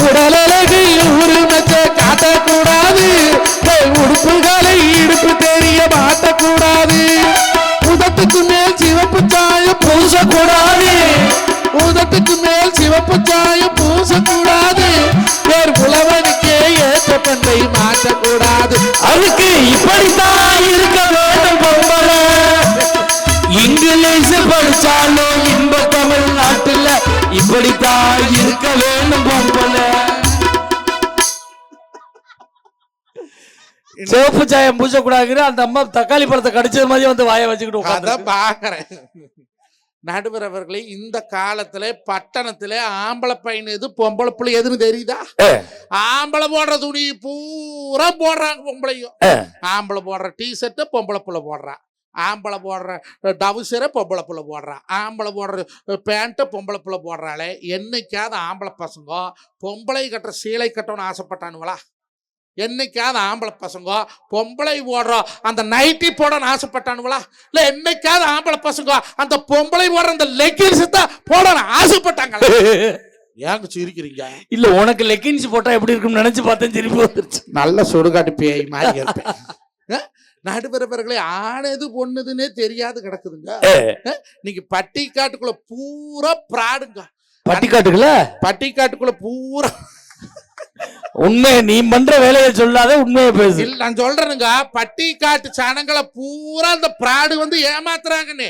உடலழகை ஊருமச்ச காட்டக்கூடாது, மேல் உடுப்புகளை இடுப்பு தெரிய மாட்டக்கூடாது. உதட்டுக்கு மேல் சிவப்பு சாயம் பூசக்கூடாது, உதட்டுக்கு மேல் சிவப்பு சாயம் பூசக்கூடாது. வேறு புலவனுக்கே ஏற்ற பண்பை மாற்றக்கூடாது. அதுக்கு இப்படித்தான் இருக்க வேண்டும் பொம்பளை. இங்கிலீஷ் படிச்சாலும் இன்ப தமிழ்நாட்டுல இப்படித்தான் இருக்க வேண்டும் பொம்பளை. சிவப்பு சாயம் பூசக்கூடாது. அந்த அம்மா தக்காளி பழத்தை கடிச்சது மாதிரி வந்து வாய வச்சுக்கிட்டு அதான் பாக்குறேன். நடுவர் அவர்களே, இந்த காலத்துல பட்டணத்துல ஆம்பளை பையன் எது, பொம்பளை பிள்ளை எதுன்னு தெரியுதா? ஆம்பளை போடுற துணி பூரா போடுறாங்க பொம்பளையும். ஆம்பளை போடுற டிஷர்ட் பொம்பளை பிள்ளை போடுறா, ஆம்பளை போடுற டவுசரை பொம்பளை பிள்ளை போடுறா, ஆம்பளை போடுற பேண்ட்டை பொம்பளை பிள்ளை போடுறாளே. என்னைக்காவது ஆம்பளை பசங்க பொம்பளை கட்டுற சீலை கட்டணும்னு ஆசைப்பட்டானுங்களா? என்னைக்காவது ஆம்பளை பசங்க பொம்பளை போடுற அந்த நைட்டி போடணும்னு ஆசைப்பட்டானுங்களா? இல்ல என்னைக்காவது ஆம்பளை பசங்க அந்த பொம்பளை போடுற அந்த லெக்கின்ஸ் தான் போடணும் ஆசைப்பட்டாங்களா? ஏங்க சிரிக்கிறீங்க? இல்ல, உனக்கு லெக்கின்ஸ் போட்டா எப்படி இருக்கும்னு நினைச்சு பார்த்தேன், சிரிப்பு வந்துருச்சு. நல்ல சுடுகாட்டு பேய் மாதிரி இருப்பேன். நடுவரவர்களே, ஆனது பொண்ணுதுன்னே தெரியாது கிடக்குதுங்க. நீங்க பட்டிக்காட்டுக்குள்ள பூரா பிராடுங்க. பட்டிக்காட்டுக்குள்ள பூரா உண்மை, நீ பண்ற வேலையை சொல்லாத, உண்மையை பேசு. நான் சொல்றேனுங்க, பட்டிக்காட்டு சனங்களை பூரா அந்த பிராடு வந்து ஏமாத்துறாங்கன்னு.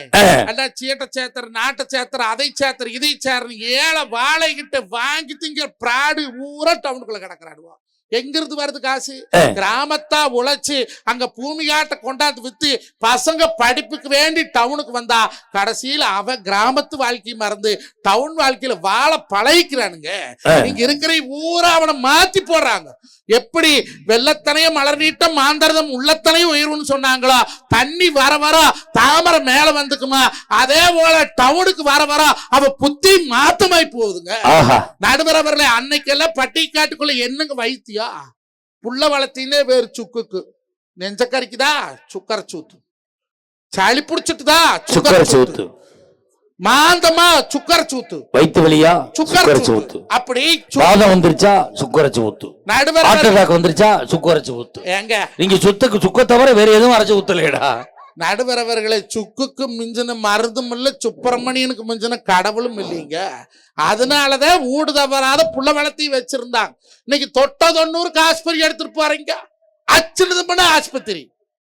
சீட்டை சேத்தர், நாட்டை சேத்தர், அதை சேத்தர், இதை சேர், ஏழை வாழை கிட்ட வாங்கி திங்கிற பிராடு பூரா டவுனுக்குள்ள கிடக்குறாடுவா. எங்கிருந்து வருது காசு? கிராமத்தா உழைச்சு அங்க பூமியாட்ட கொண்டாந்து வித்து பசங்க படிப்புக்கு வேண்டி டவுனுக்கு வந்தா கடைசியில அவன் கிராமத்து வாழ்க்கை மறந்து டவுன் வாழ்க்கையில வாழ பழகிக்கிறானுங்க. நீங்க இருக்கிற ஊரா அவனை மாத்தி போடுறாங்க. எப்படி வெள்ளத்தனையும் மலர் நீட்டம் மாந்தரதம் உள்ளத்தனையும் உயர்வுன்னு சொன்னாங்களோ, தண்ணி வர வர தாமரை மேல வந்துக்குமா, அதே போல டவுனுக்கு வர வர அவ புத்தி மாத்தமாய் போகுதுங்க. நடுவரவர்களே, அன்னைக்கெல்லாம் பட்டிக்காட்டுக்குள்ள என்னங்க வைத்தியம்? புள்ள வளர்த்தினே வேறு சுக்குக்கு, நெஞ்சக்கறிக்குதா சுக்கர சூத்து, சளி புடிச்சிட்டுதா சுக்கர சூத்து, மாந்தமா சுக்கர சூத்து, வயிற்று வலியா சுக்கர சூத்து, அப்படி வாதம் வந்துருச்சா சுக்கர சூத்து, நடுவர் ஹார்ட் அட்டாக் வந்துருச்சா சுக்கர சூத்து. ஏங்க நீங்க சுக்க தவிர வேற எதுவும் அரைச்சு ஊத்தலையடா. நடுவர் அவர்களே, சுக்குக்கு மிஞ்சின மருந்தும் இல்ல, சுப்பிரமணியனுக்கு மிஞ்சின கடவுளும் இல்லைங்க. அதனாலதான் ஊடு தவறாத புள்ள வளர்த்தி வச்சிருந்தாங்க. இன்னைக்கு தொட்ட 90 ஆஸ்பத்திரி எடுத்துட்டு போறீங்க. அச்சுனது பண்ண ஆஸ்பத்திரி.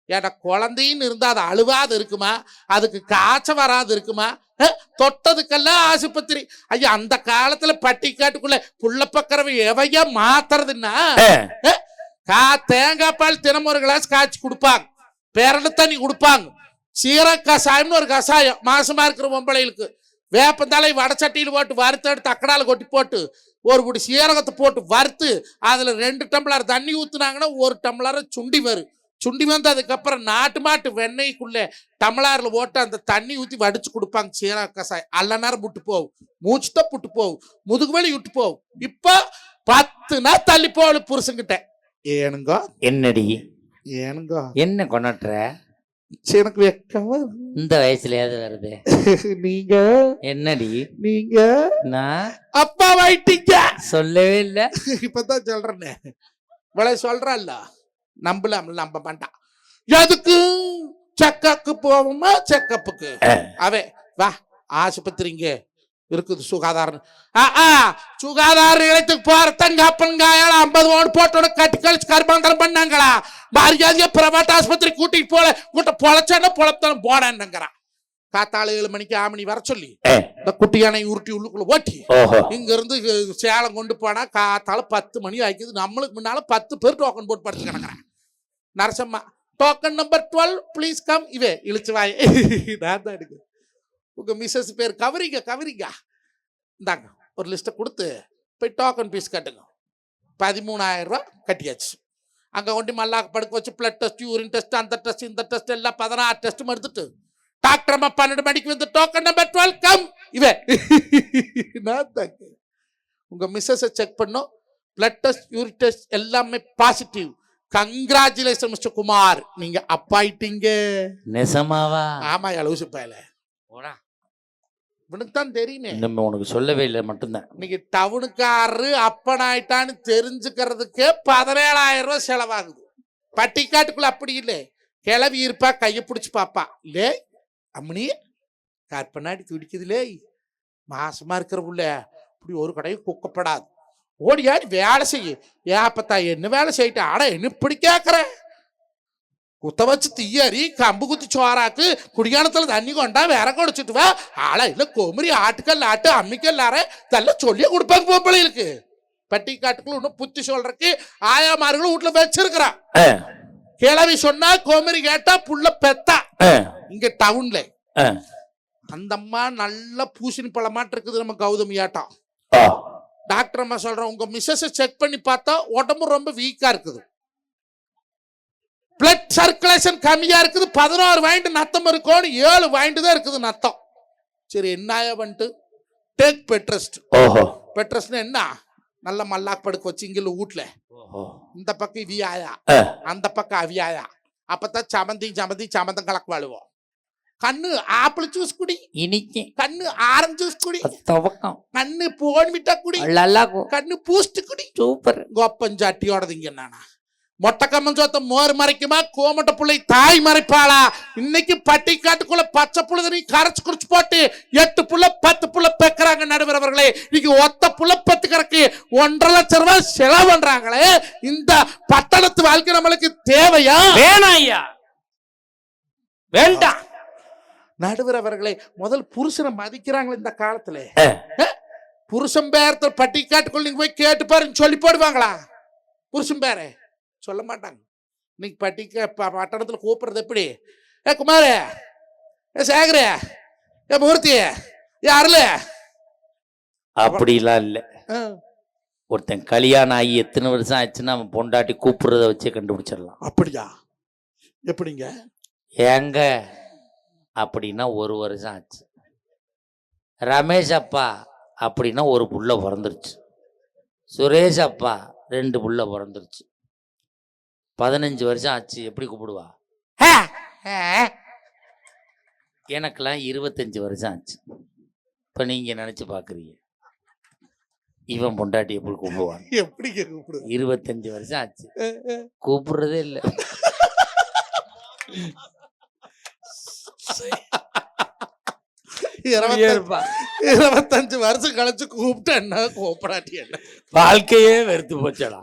ஏன்னா குழந்தைன்னு இருந்தா அது அழுவாது இருக்குமா? அதுக்கு காய்ச்ச வராது இருக்குமா? தொட்டதுக்கெல்லாம் ஆஸ்பத்திரி. ஐயா, அந்த காலத்துல பட்டிக்காட்டுக்குள்ள புள்ள பக்கறவை எவையா மாத்துறதுன்னா, தேங்காய் பால் தினமும் ஒரு கிளாஸ் காய்ச்சி கொடுப்பாங்க, பெரடு தண்ணி கொடுப்பாங்க, சீரக கசாயம்னு ஒரு கசாயம் மாசமா இருக்கிற பொம்பளைகளுக்கு, வேப்பந்தலை வடச்சட்டியில் போட்டு வறுத்து எடுத்து அக்கடால கொட்டி போட்டு ஒரு குடி சீரகத்தை போட்டு வறுத்து அதுல 2 டம்ளர் தண்ணி ஊத்துனாங்கன்னா 1 டம்ளர் சுண்டி வரும். சுண்டி வந்து அதுக்கப்புறம் நாட்டு மாட்டு வெண்ணெய்க்குள்ள டம்ளர்ல போட்டு அந்த தண்ணி ஊத்தி வடிச்சு கொடுப்பாங்க. சீரக கசாயம் அல்ல நேரம் புட்டு போகும், மூச்சுதான் புட்டு போகும், முதுகு வலி விட்டு போகும். இப்ப 10 நாள் தள்ளி போகல புருஷன்கிட்ட. ஏனுங்க என்னடி ஏனுங்க என்ன கொண்டாடுற? எனக்கு வெக்கமா இந்த வயசுலயாவது வருது. நீங்க என்னடி நீங்க நான் அப்பா வாயிட்டீங்க. சொல்லவே இல்ல. இப்பதான் சொல்றேன்னு இவளை சொல்றல்ல, நம்பலாம்ல, நம்ப மாட்டான். எதுக்கு செக்கப்புக்கு போவோமா? செக்கப்புக்கு அவே வா, ஆஸ்பத்திரிங்க இருக்குது சுகாதாரம். சுகாதார நிலையத்துக்கு போறதங்க அப்பன்காயால 50 பவுன் போட்டு கட்டி கழிச்சு கர்ப்பாந்தரம் பண்ணாங்களா? மரியாதையா பிரைவேட் ஆஸ்பத்திரி கூட்டிட்டு போல, கூட்ட பொழைச்சான பொழத்தாலும் போடான்னுங்கிறான். காத்தால 7 மணிக்கு ஆமணி வர சொல்லி இந்த குட்டி யானை உருட்டி உள்ளுக்குள்ள ஓட்டி இங்க இருந்து சேலம் கொண்டு போனா காத்தால 10 மணி ஆயிக்குது. நம்மளுக்கு முன்னால 10 பேர் டோக்கன் போட்டு படுத்து கிடக்குறேன். Narasamma, token number 12 please come. இவே இழுச்சு வாய், நான் தான் எடுக்கு. உங்க மிஸ்ஸஸ் பேர் கவரிங்க. இந்தாங்க ஒரு லிஸ்ட்டை கொடுத்து போய் டோக்கன் பீஸ் கட்டுங்க. 13,000 ரூபா கட்டியாச்சு. அங்கே கொண்டு மல்லாக்க படுக்க வச்சு பிளட் டெஸ்ட், யூரின் டெஸ்ட், அந்த டெஸ்ட் இந்த டெஸ்ட் எல்லாம் 16 டெஸ்ட் எடுத்துட்டு டாக்டர் அம்மா 12 மணிக்கு வந்து டோக்கன் நம்பர் 12 கம். இவே நான் தாங்க. உங்க மிஸ்ஸஸை செக் பண்ணோம், பிளட் டெஸ்ட், யூரின் டெஸ்ட் எல்லாமே பாசிட்டிவ். கங்க்ராச்சுலேஷன் மிஸ்டர் குமார், நீங்க அப்பாயிட்டீங்க. நெசமாவா? ஆமா, அலூசு பயல உனக்கு தான் தெரியுமே. நம்ம உனக்கு சொல்லவே இல்லை மட்டும்தான். இன்னைக்கு டவுனுக்காரரு அப்பனாயிட்டான்னு தெரிஞ்சுக்கிறதுக்கே 17,000 ரூபாய் செலவாகுது. பட்டிக்காட்டுக்குள்ள அப்படி இல்லை. கிளவி இருப்பா, கையை பிடிச்சி பாப்பா, லே அம்மனி கற்பனாடி துடிக்குதுலே, மாசமா இருக்கிற புள்ள இப்படி ஒரு கடையும் குக்கப்படாது, ஓடியாடி வேலை செய்ய. ஏப்பத்தா என்ன வேலை செய்யிட்டா? ஆட என்ன இப்படி கேட்கற? குத்த வச்சு தீயறி கம்பு குத்தி சோறாக்கு, குடியானத்துல தண்ணி கொண்டா வேற குடிச்சிட்டு வா. ஆளா இல்ல கொமரி ஆட்டுக்கல் ஆட்டு அம்மிக்கல் ஆற இதெல்லாம் சொல்லியே கொடுப்பாங்க பொம்பளைகளுக்கு. பட்டிக்காட்டுக்குள்ள இன்னும் புத்தி சொல்றதுக்கு ஆயாமார்களும் வீட்டுல வச்சிருக்கிறான். கிளவி சொன்னா கோமரி கேட்டா புள்ள பெத்தா. இங்க டவுன்ல அந்த அம்மா நல்ல பூசணி பழமாட்டு இருக்குது. நம்ம கௌதமி ஆட்டம். டாக்டர் அம்மா சொல்றோம், உங்க மிஸ்ஸஸ் செக் பண்ணி பார்த்தா உடம்பு ரொம்ப வீக்கா இருக்குது, பிளட் சர்க்குலேஷன் கம்மியா இருக்குது, 16 வாயிண்ட் நத்தம் இருக்கும், 7 வாயிண்ட் தான் இருக்குது நத்தம். சரி என்ன பண்ணிட்டு டேக் பெட்ரெஸ்ட். பெட்ரெஸ்ட் என்ன? நல்ல மல்லாக்கு படுக்க வச்சு இங்க வீட்டுல இந்த பக்கம் இவியாயா அந்த பக்கம் அவியாயா, அப்பதான் சமந்தம் கலக்கு வாழுவோம். கண்ணு ஆப்பிள் ஜூஸ் குடி, இனிக்கு கண்ணு ஆரஞ்சு ஜூஸ் குடி, கண்ணு போன்விட்டா குடி, கண்ணு பூஸ்ட் குடி, சூப்பர். கோப்பஞ்சாட்டியோடதுங்க நானா மொட்டை கம்மஞ்சோத்த மோர் மறைக்குமா, கோமட்ட புள்ளை தாய் மறைப்பாளா? இன்னைக்கு பட்டிக்காட்டுக்குள்ள பச்சை புள்ள நீ கரைச்சு குடிச்சு போட்டு 8 புள்ள 10 புள்ள பெக்குறாங்க நடுவர் அவர்களே. இன்னைக்கு ஒத்த புள்ள பெத்துக்கிறக்கு 1.5 லட்சம் ரூபாய் செலவு பண்றாங்களே. இந்த பட்டணத்து வாழ்க்கை நம்மளுக்கு தேவையா? வேணாம் ஐயா, வேண்டாம். நடுவர் அவர்களே, முதல் புருஷனை மதிக்கிறாங்களே இந்த காலத்துல. புருஷன் பேரத்தில் பட்டிக்காட்டுக்குள்ள நீங்க போய் கேட்டு பாருன்னு சொல்லி போடுவாங்களா? புருஷன் பேர சொல்ல மாட்டாங்க. இன்னைக்கு பட்டணத்துல கூப்பிடுறது எப்படி? ஏ குமார, ஏ சேகர, ஏ மூர்த்தி, ஏ அருள, அப்படிலாம் இல்ல. ஒருத்தன் கல்யாணம் ஆகி எத்தனை வருஷம் ஆச்சுன்னா அவன் பொண்டாட்டி கூப்பிடுறத வச்சே கண்டுபிடிச்சிடலாம். அப்படியா? எப்படிங்க? ஏங்க அப்படின்னா 1 வருஷம் ஆச்சு. ரமேஷ் அப்பா அப்படின்னா 1 புள்ள பிறந்துருச்சு. சுரேஷ் அப்பா 2 புள்ள பிறந்துருச்சு. 15 வருஷம் ஆச்சு. எப்படி கூப்பிடுவா? எனக்கெல்லாம் 25 வருஷம் ஆச்சு. இப்ப நீங்க நினைச்சு பாக்குறீங்க இவன் பொண்டாட்டி எப்படி கூப்பிடுவான்? எப்படி கூப்பிடுவான்? 25 வருஷம் ஆச்சு, கூப்பிடுறதே இல்லை. 25 வருஷம் கழிச்சு கூப்பிட்டு என்ன கூப்பிடாட்டி என்ன வாழ்க்கையே வெறுத்து போச்சடா.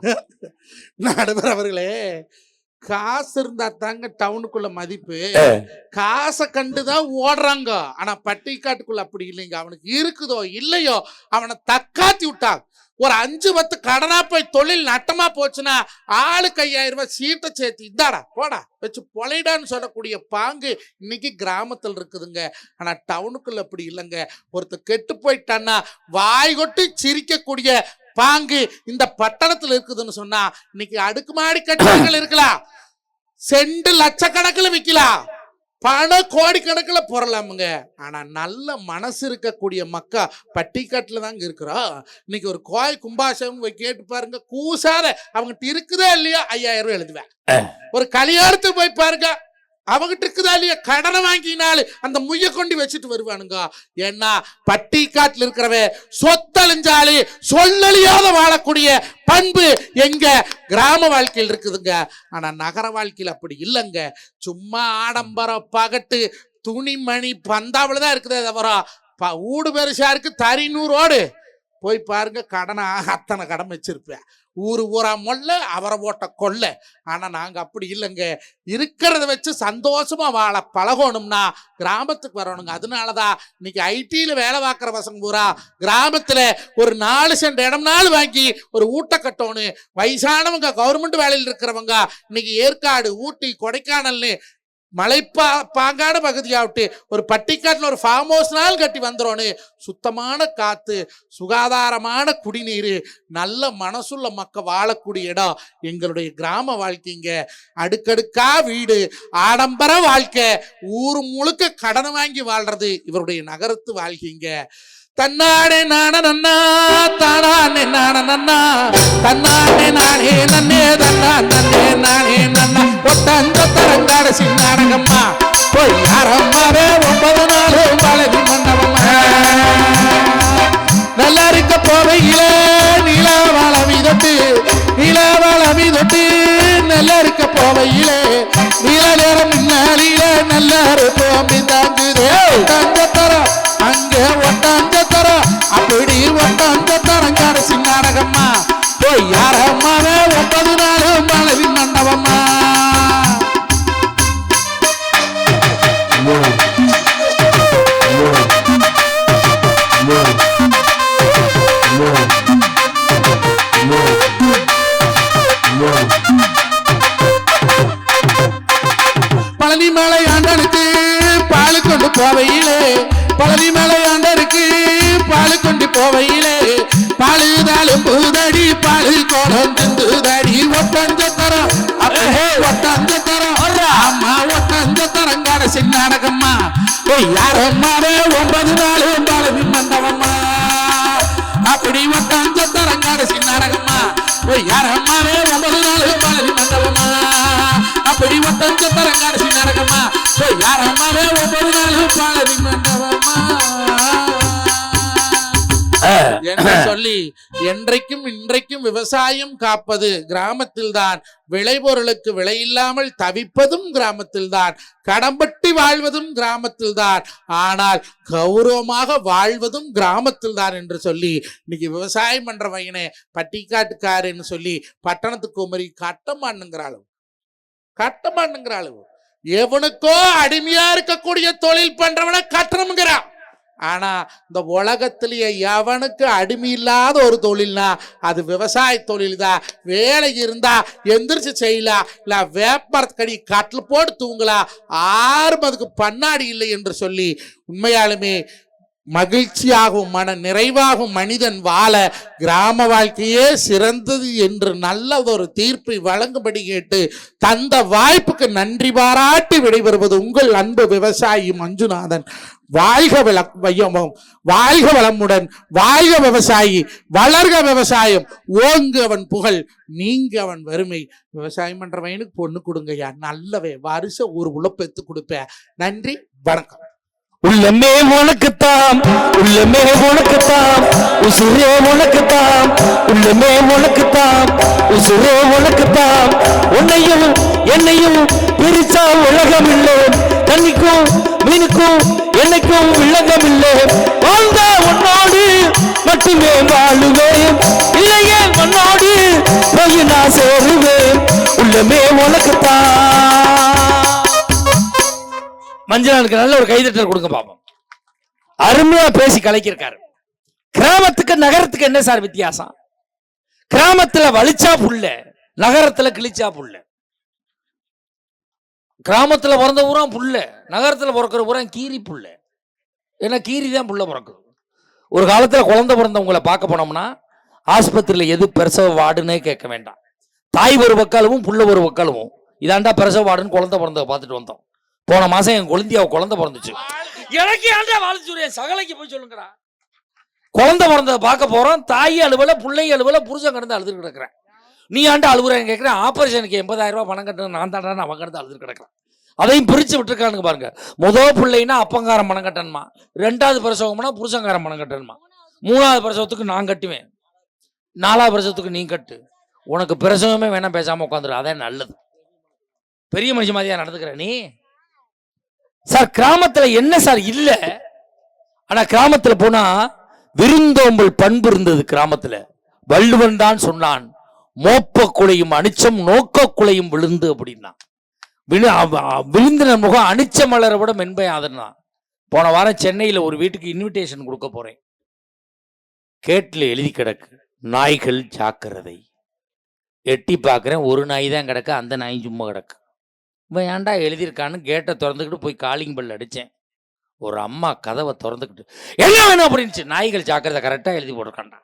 நடுவர் அவர்களே, காசு இருந்தா தாங்க டவுனுக்குள்ள மதிப்பு. காசை கண்டுதான் ஓடுறாங்க. ஆனா பட்டிக்காட்டுக்குள்ள அப்படி இல்லைங்க. அவனுக்கு இருக்குதோ இல்லையோ அவனை தக்காத்தி விட்டாங்க. ஒரு 5-10 கடனா போய் தொழில் நட்டமா போச்சுன்னா ஆளுக்கு 5000 ரூபாய் சீட்டை சேர்த்து இந்தாடா போடா வச்சு பொலைடான்னு சொல்லக்கூடிய பாங்கு இன்னைக்கு கிராமத்தில் இருக்குதுங்க. ஆனா டவுனுக்குள்ள அப்படி இல்லைங்க. ஒருத்தர் கெட்டு போயிட்டான்னா வாய் கொட்டி சிரிக்கக்கூடிய பாங்கு இந்த பட்டணத்துல இருக்குதுன்னு சொன்னா இன்னைக்கு அடுக்குமாடி கட்டிடங்கள் இருக்கலாம், செண்டு லட்சக்கணக்கில் விற்கலாம், பண கோடிக்கணக்கில் பொறலாமுங்க. ஆனா நல்ல மனசு இருக்கக்கூடிய மக்கா பட்டிக்காட்டுல தாங்க இருக்கிறோம். இன்னைக்கு ஒரு கோயில் கும்பாசம் கேட்டு பாருங்க, கூசாத அவங்ககிட்ட இருக்குதா இல்லையா 5000 ரூபாய் எழுதுவேன். ஒரு கல்யாணத்துக்கு போய் பாருங்க, அவங்கிட்ட இருக்குதா இல்லையா கடனை வாங்கினாலும் அந்த முய்ய கொண்டு வச்சுட்டு வருவானுங்க. ஏன்னா பட்டிக்காட்டுல இருக்கிறவ சொத்தழிஞ்சாலு சொல்லழியாத வாழக்கூடிய பண்பு எங்க கிராம வாழ்க்கையில் இருக்குதுங்க. ஆனா நகர வாழ்க்கையில் அப்படி இல்லைங்க. சும்மா ஆடம்பரம் பகட்டு துணிமணி பந்தாவில்தான் இருக்குதே தவிர ஊடு பெருசா இருக்கு தறி 100 ஓடு போய் பாருங்க கடனை அத்தனை கடன் வச்சிருப்பேன். ஊரா மொல்ல அவரை போட்ட கொள்ள. ஆனா நாங்க அப்படி இல்லைங்க. இருக்கிறத வச்சு சந்தோஷமா வாழ பழகணும்னா கிராமத்துக்கு வரணுங்க. அதனாலதான் இன்னைக்கு ஐடியில வேலை பார்க்குற பசங்க பூரா கிராமத்துல ஒரு 4 சென்ட் இடம்னாலும் வாங்கி ஒரு ஊட்ட கட்டணும். வயசானவங்க கவர்மெண்ட் வேலையில் இருக்கிறவங்க இன்னைக்கு ஏற்காடு ஊட்டி கொடைக்கானல்னு பாங்கான பகுதியாவிட்டு ஒரு பட்டிக்காட்டில் ஒரு ஃபார்ம் ஹவுஸ்னால் கட்டி வந்துடும். சுத்தமான காத்து, சுகாதாரமான குடிநீர், நல்ல மனசுள்ள மக்கள் வாழக்கூடிய இடம் எங்களுடைய கிராம வாழ்க்கைங்க. அடுக்கடுக்கா வீடு, ஆடம்பர வாழ்க்கை, ஊர் முழுக்க கடனை வாங்கி வாழ்றது இவருடைய நகரத்து வாழ்க்கைங்க. தன்னானே நான நன்னா தானே நான நன்னா தன்னானே நானே நன்னே தன்னா நன்னே நானே நன்னா ஒட்டந்த தரங்காட சின்னாடகம்மா போய் யாரம்மாவே 9 நாளும் பழனி மண்டபம்மா நல்லா இருக்க போவையிலே நீலாவாள மீதொட்டு நீலாவாள மீதொட்டு நல்லா இருக்க போவையிலே நீல நேரம் முன்னாளில நல்லா இருக்கும் தாங்குதே ஒட்டந்த தரம் அங்கே ஒட்டந்த தரம் அப்படி ஒட்டந்த தரங்காட சின்னாடகம்மா போய் யாரம்மாவே 9 நாளும் பழனி மண்டபம்மா. பழனி மலை ஆண்டனுக்கு பால் கொண்டு போவையிலே பழனி மலை ஆண்டனுக்கு பால் கொண்டு போவையிலே பாலுதாலும் பூதடி பாலு கோலம் திந்துதடி ஒட்டஞ்ச தரம் ஒட்டஞ்ச தரம் அம்மா ஒட்டஞ்ச தரங்காட சின்னாடகம்மா யாரம்மாவே 9 நாளும் பழனி மண்டபம்மா அப்படி ஒட்டஞ்ச தரங்காட சின்னாடகம்மா யாரம்மாவே 9 நாளும் பழனி மண்டபம்மா அப்படி ஒட்டஞ்ச தரங்காட சின்னாடகம்மா யாரம்மாவே 9 நாளும் பழனி மண்டபம்மா என்று சொல்லி என்றைக்கும் இன்றைக்கும் விவசாயம் காப்பது கிராமத்தில் தான், விளைபொருளுக்கு விலை இல்லாமல் தவிப்பதும் கிராமத்தில் தான், கடம்பட்டி வாழ்வதும் கிராமத்தில் தான், ஆனால் கௌரவமாக வாழ்வதும் கிராமத்தில் தான் என்று சொல்லி இன்னைக்கு விவசாயம் பண்ற பையனே பட்டிக்காட்டுக்காருன்னு சொல்லி பட்டணத்துக்கு குமரி கட்டமானுங்கிறாள். எவனுக்கோ அடிமையா இருக்கக்கூடிய தொழில் பண்றவன கட்டணம்ங்கிறான். ஆனா இந்த உலகத்திலேயே எவனுக்கு அடிமை இல்லாத ஒரு தொழில்னா அது விவசாய தொழில் தான். வேலை இருந்தா எந்திரிச்சு செய்யலாம், இல்ல வேப்பரக்கடி கட்டில் போட்டு தூங்கலாம், யாரும் அதுக்கு பண்ணாடி இல்லை என்று சொல்லி உண்மையாலுமே மகிழ்ச்சியாகவும் மன நிறைவாகவும் மனிதன் வாழ கிராம வாழ்க்கையே சிறந்தது என்று நல்லதொரு தீர்ப்பை வழங்கும்படி கேட்டு தந்த வாய்ப்புக்கு நன்றி பாராட்டி விடைபெறுவது உங்கள் அன்பு விவசாயி மஞ்சுநாதன். வாழ்க வாழ்க வளமுடன், வாழ்க விவசாயி, வளர்க விவசாயம், ஓங்கு அவன் புகழ், நீங்க அவன் வறுமை. விவசாயம் பண்றவனுக்கு பொண்ணு கொடுங்கய்யா, நல்லவே வருஷ ஒரு உழப்பெத்து கொடுப்பேன். நன்றி, வணக்கம். உள்ளமே உனக்குத்தான், உள்ளமே உனக்குத்தான், உசுரே உனக்குத்தான், உள்ளமே உனக்குத்தான், உசுரே உனக்குத்தான், உன்னையும் என்னையும் பிரிச்சா உலகம் இல்லை. தண்ணிக்கும் மீனுக்கும் என்னைக்கும் விளங்கம் இல்லை. வாழ்ந்த உன்னோடு மட்டுமே வாழுவேன், இல்லையே உன்னோடு போய் நான் சேருவேன், உள்ளமே உனக்குத்தான். மஞ்சளுக்கு நல்ல ஒரு கைதட்டல் கொடுங்க பாப்போம். அருமையா பேசி கலைக்கிருக்காரு. கிராமத்துக்கு நகரத்துக்கு என்ன சார் வித்தியாசம்? கிராமத்துல வலிச்சா புள்ள, நகரத்துல கிழிச்சா புள்ள. கிராமத்துல பிறந்த ஊரா புள்ள, நகரத்துல பிறக்கிற ஊரா கீரி புள்ள. ஏன்னா கீரி தான் புள்ள பிறக்குது. ஒரு காலத்துல குழந்தை பிறந்தவங்களை பார்க்க போனோம்னா ஆஸ்பத்திரியில எது பிரசவ வார்டுன்னே கேட்க வேண்டாம். தாய் ஒரு பக்காலவும் புள்ள ஒரு பக்காலவும் இதாண்டா பிரசவ வார்டுன்னு குழந்தை பிறந்த பார்த்துட்டு வந்தோம். போன மாசம் என் குழந்தைய குழந்தை பிறந்துச்சு. எனக்கு ஏன்டா வாழ்த்துறே சகலைக்கு போய் சொல்லுங்கடா. குழந்தை பிறந்ததை பார்க்க போறோம். தாய் அலுவல, பிள்ளை அலுவல, புருஷன் கிடந்து அழுது கிடக்குறேன். நீ ஆண்டா அழுகுறேன்னு கேட்குறேன். ஆபரேஷனுக்கு 80,000 ரூபாய் பணம் கட்டணும் நான் தாண்டா அவன் கிடந்து அழுது கிடக்குறேன். அதையும் பிரிச்சு விட்டுருக்கானுங்க பாருங்க. முதல் பிள்ளைன்னா அப்பங்காரம் பணம் கட்டணுமா, 2வது பிரசவம்னா புருஷங்காரம் பணம் கட்டணுமா, 3வது பிரசவத்துக்கு நான் கட்டுவேன், 4வது பிரசவத்துக்கு நீ கட்டு, உனக்கு பிரசவமே வேணாம் பேசாம உட்காந்துரு, அதான் நல்லது. பெரிய மனுஷன் மாதிரியா நடந்துக்கிற நீ? சார் கிராமத்துல என்ன சார் இல்ல? ஆனா கிராமத்துல போனா விருந்தோம்பல் பண்பு இருந்தது. கிராமத்துல வள்ளுவன் தான் சொன்னான், மோப்ப குலையும் அனிச்சம் நோக்க குலையும் விழுந்து அப்படின்னா. விழுந்தின முகம் அனிச்ச மலரை விட மென்மையாதுன்னா. போன வாரம் சென்னையில ஒரு வீட்டுக்கு இன்விடேஷன் கொடுக்க போறேன். கேட்ல எழுதி கிடக்கு, நாய்கள் ஜாக்கிரதை. எட்டி பார்க்குறேன், ஒரு நாய் தான் கிடக்கு, அந்த நாய் சும்மா கிடக்கு. இவன் ஏன்டா எழுதியிருக்கான்னு கேட்டை திறந்துக்கிட்டு போய் காலிங் பெல் அடித்தேன். ஒரு அம்மா கதவை திறந்துக்கிட்டு என்ன வேணும் அப்படின்ச்சு. நாய்கள் ஜாக்கிரதை கரெக்டாக எழுதி போட்டிருக்காண்டா.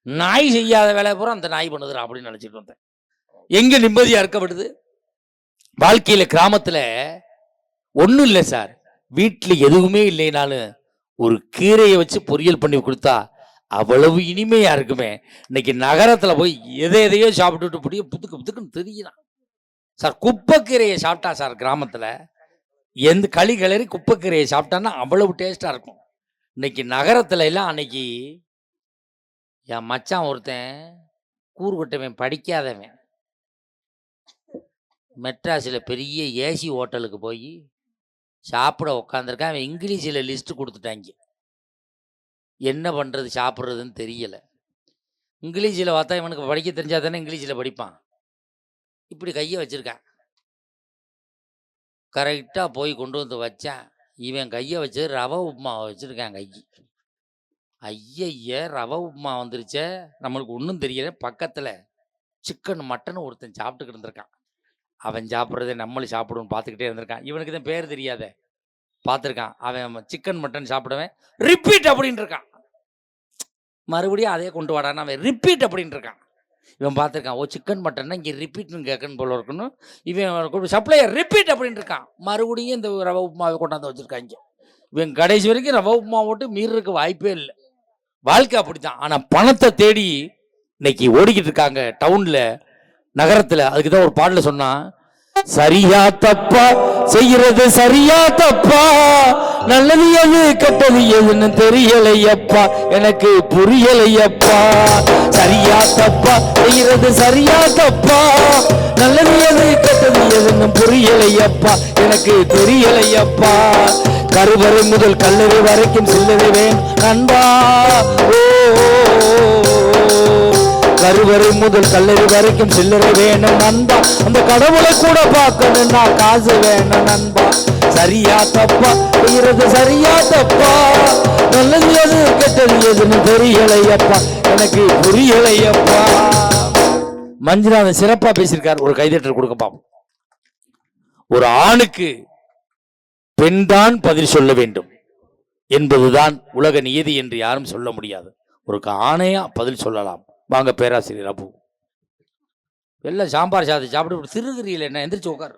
நாய் செய்யாத வேலையை பூரா அந்த நாய் பண்ணுதுடா அப்படின்னு நினச்சிட்டு வந்தேன். எங்கே நிம்மதியாக இருக்கப்படுது வாழ்க்கையில்? கிராமத்தில் ஒன்றும் இல்லை சார். வீட்டில் எதுவுமே இல்லைனாலும் ஒரு கீரையை வச்சு பொரியல் பண்ணி கொடுத்தா அவ்வளவு இனிமையா இருக்குமே. இன்னைக்கு நகரத்துல போய் எதையோ சாப்பிட்டுட்டு போய் புத்துக்கு புத்துக்குன்னு தெரியலாம் சார். குப்பைக்கீரையை சாப்பிட்டா சார் கிராமத்துல எந்த களி கிளறி குப்பைக்கீரையை சாப்பிட்டான்னா அவ்வளவு டேஸ்டா இருக்கும். இன்னைக்கு நகரத்துல எல்லாம் அன்னைக்கு என் மச்சான் ஒருத்தன் கூறுகட்டவன், படிக்காதவன், மெட்ராஸில் பெரிய ஏசி ஹோட்டலுக்கு போய் சாப்பிட உட்காந்துருக்கான். அவன் இங்கிலீஷில் லிஸ்ட்டு கொடுத்துட்டாங்க. என்ன பண்ணுறது சாப்பிட்றதுன்னு தெரியலை. இங்கிலீஷில் பார்த்தா இவனுக்கு படிக்க தெரிஞ்சா தானே இங்கிலீஷில் படிப்பான். இப்படி கையை வச்சுருக்கான். கரெக்டாக போய் கொண்டு வந்து வச்சான். இவன் கையை வச்சு ரவை உப்புமாவை வச்சுருக்கான் கைக்கு. ஐய ரவை உப்புமா வந்துருச்சே, நம்மளுக்கு ஒன்றும் தெரியல. பக்கத்தில் சிக்கன் மட்டன் ஒருத்தன் சாப்பிட்டுக்கிட்டு இருந்திருக்கான். அவன் சாப்பிட்றதே நம்மளும் சாப்பிடுன்னு பார்த்துக்கிட்டே இருந்திருக்கான். இவனுக்கு தான் பேர் தெரியாத பார்த்துருக்கான். அவன் சிக்கன் மட்டன் சாப்பிடுவேன் ரிப்பீட் அப்படின்ட்டு இருக்கான். மறுபடியும் அதே கொண்டு வாடான்னு அவன் ரிப்பீட் அப்படின்ட்டு இருக்கான். இவன் பார்த்துருக்கான், ஓ சிக்கன் மட்டன்னா இங்கே ரிப்பீட்னு கேட்கணும் போல இருக்கணும். இவன் சப்ளையர் ரிப்பீட் அப்படின்ட்டு இருக்கான். மறுபடியும் இந்த ரவை உப்புமாவை கொண்டாந்து வச்சுருக்காங்க. இவன் கடைசி வரைக்கும் ரவை உப்புமா போட்டு மீறதுக்கு வாய்ப்பே இல்லை. வாழ்க்கை அப்படித்தான். ஆனால் பணத்தை தேடி இன்னைக்கு ஓடிக்கிட்டு இருக்காங்க டவுனில், நகரத்தில். அதுக்கு தான் ஒரு பாடல சொன்னா, சரியா தப்பா செய்யறது சரியா தப்பா, நல்லது எது கெட்டது எதுன்னு தெரியலையப்பா, எனக்கு புரியலையப்பா. சரியா தப்பா செய்யறது சரியா தப்பா, நல்லது எது கெட்டது எதுன்னு புரியலையப்பா, எனக்கு தெரியலையப்பா. கருவறை முதல் கல்லறை வரைக்கும் சில்லறை வேணும் நண்பா. ஓ கருவறை முதல் கல்லறை வரைக்கும் சில்லறை வேணும் நண்பா. அந்த கடவுளை கூட பார்க்கணும்னா காசு வேணும் நண்பா. சரியா தப்பா செய்யறது சரியா தப்பா, நல்லது எது கெட்டது எதுன்னு தெரியலையப்பா, எனக்கு புரியலையப்பா. மஞ்சுநாதன் சிறப்பா பேசியிருக்கார். ஒரு கைதட்டல் கொடுக்க பாப்போம். ஒரு ஆணுக்கு பெண்தான் பதில் சொல்ல வேண்டும் என்பதுதான் உலக நியதி என்று யாரும் சொல்ல முடியாது. ஒரு ஆணையா பதில் சொல்லலாம். வாங்க பேராசிரியர் அபு. எல்லாம் சாம்பார் சாதம் சாப்பிட்டு சிறுகிரியில் என்ன எந்திரிச்சு உட்காரு.